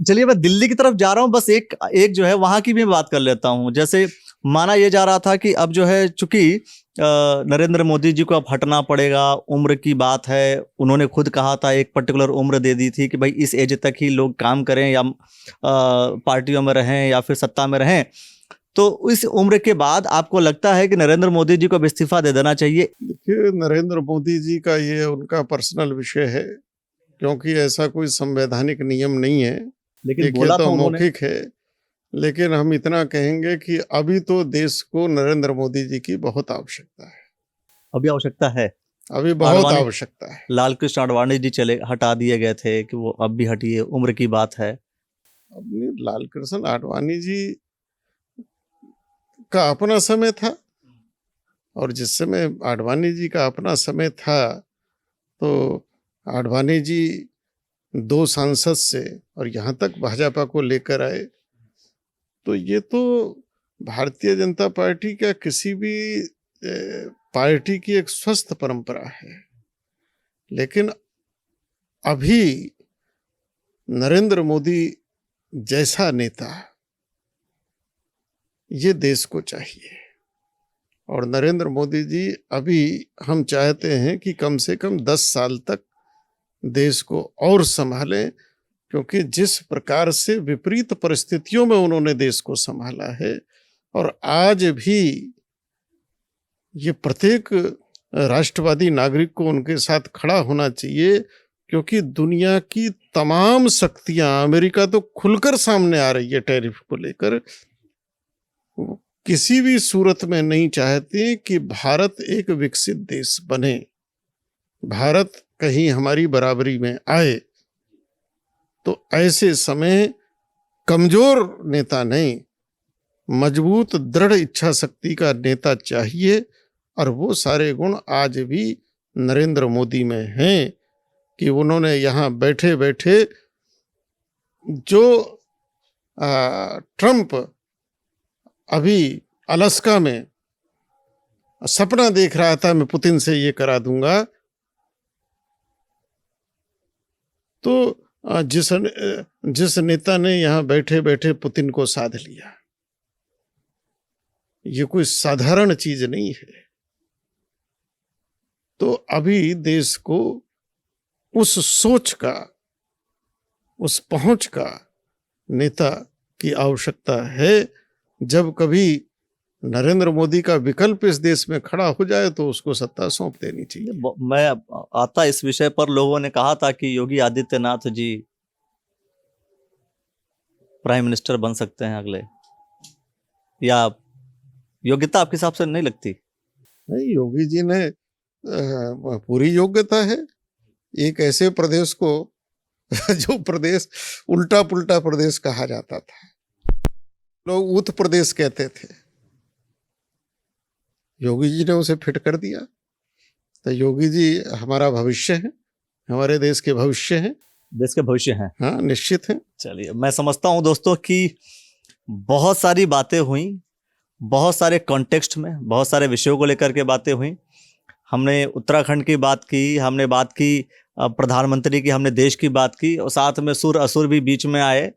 Speaker 2: चलिए, मैं दिल्ली की तरफ जा रहा हूं, बस एक जो है वहां की भी बात कर लेता हूं। जैसे माना यह जा रहा था कि अब जो है, चूंकि नरेंद्र मोदी जी को अब हटना पड़ेगा, उम्र की बात है, उन्होंने खुद कहा था, एक पर्टिकुलर उम्र दे दी थी कि भाई इस एज तक ही लोग काम करें या पार्टियों में रहें या फिर सत्ता में रहें। तो इस उम्र के बाद आपको लगता है कि नरेंद्र मोदी जी को अब इस्तीफा दे देना चाहिए?
Speaker 1: देखिए, नरेंद्र मोदी जी का ये उनका पर्सनल विषय है, क्योंकि ऐसा कोई संवैधानिक नियम नहीं है,
Speaker 2: लेकिन बोला
Speaker 1: तो
Speaker 2: था उन्होंने।
Speaker 1: मौखिक है। लेकिन हम इतना कहेंगे कि अभी तो देश को नरेंद्र मोदी जी की बहुत आवश्यकता है।
Speaker 2: अभी आवश्यकता है,
Speaker 1: अभी बहुत आवश्यकता है।
Speaker 2: लाल कृष्ण आडवाणी जी हटा दिए गए थे कि वो अब भी हटिए, उम्र की बात है।
Speaker 1: अपनी लाल कृष्ण आडवाणी जी का अपना समय था, और जिस समय आडवाणी जी का अपना समय था, तो आडवाणी जी 2 सांसद से और यहाँ तक भाजपा को लेकर आए। तो ये तो भारतीय जनता पार्टी का किसी भी पार्टी की एक स्वस्थ परंपरा है, लेकिन अभी नरेंद्र मोदी जैसा नेता ये देश को चाहिए। और नरेंद्र मोदी जी अभी हम चाहते हैं कि कम से कम 10 साल तक देश को और संभालें, क्योंकि जिस प्रकार से विपरीत परिस्थितियों में उन्होंने देश को संभाला है, और आज भी ये प्रत्येक राष्ट्रवादी नागरिक को उनके साथ खड़ा होना चाहिए, क्योंकि दुनिया की तमाम शक्तियां, अमेरिका तो खुलकर सामने आ रही है टैरिफ को लेकर, किसी भी सूरत में नहीं चाहते कि भारत एक विकसित देश बने, भारत कहीं हमारी बराबरी में आए। तो ऐसे समय कमजोर नेता नहीं, मजबूत दृढ़ इच्छा शक्ति का नेता चाहिए, और वो सारे गुण आज भी नरेंद्र मोदी में हैं कि उन्होंने यहाँ बैठे बैठे जो ट्रंप अभी अलास्का में सपना देख रहा था मैं पुतिन से ये करा दूंगा, तो जिस नेता ने यहाँ बैठे बैठे पुतिन को साध लिया, ये कोई साधारण चीज नहीं है। तो अभी देश को उस सोच का, उस पहुंच का नेता की आवश्यकता है। जब कभी नरेंद्र मोदी का विकल्प इस देश में खड़ा हो जाए तो उसको सत्ता सौंप देनी चाहिए।
Speaker 2: मैं आता इस विषय पर, लोगों ने कहा था कि योगी आदित्यनाथ जी प्राइम मिनिस्टर बन सकते हैं अगले, या योग्यता आपके हिसाब से नहीं लगती?
Speaker 1: नहीं, योगी जी ने पूरी योग्यता है। एक ऐसे प्रदेश को जो प्रदेश उल्टा पुल्टा प्रदेश कहा जाता था, लोग उत्तर प्रदेश कहते थे, योगी जी ने उसे फिट कर दिया। तो योगी जी हमारा भविष्य है, हमारे देश के भविष्य हैं,
Speaker 2: देश के भविष्य हैं।
Speaker 1: हाँ, निश्चित है।
Speaker 2: चलिए, मैं समझता हूं दोस्तों कि बहुत सारी बातें हुई, बहुत सारे कॉन्टेक्स्ट में बहुत सारे विषयों को लेकर के बातें हुई। हमने उत्तराखंड की बात की, हमने बात की प्रधानमंत्री की, हमने देश की बात की, और साथ में सुर असुर भी बीच में आए।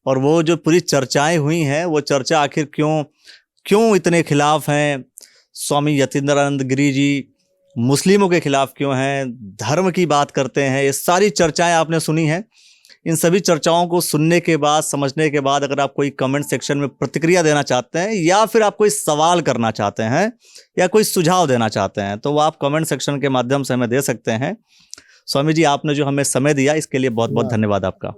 Speaker 2: और वो जो पूरी चर्चाएं हुई हैं, वो चर्चा आखिर क्यों इतने खिलाफ हैं, स्वामी यतीन्द्रानंद गिरी जी मुस्लिमों के खिलाफ क्यों हैं, धर्म की बात करते हैं, ये सारी चर्चाएं आपने सुनी हैं। इन सभी चर्चाओं को सुनने के बाद, समझने के बाद, अगर आप कोई कमेंट सेक्शन में प्रतिक्रिया देना चाहते हैं, या फिर आप कोई सवाल करना चाहते हैं, या कोई सुझाव देना चाहते हैं, तो वो आप कमेंट सेक्शन के माध्यम से हमें दे सकते हैं। स्वामी जी, आपने जो हमें समय दिया इसके लिए बहुत बहुत धन्यवाद आपका।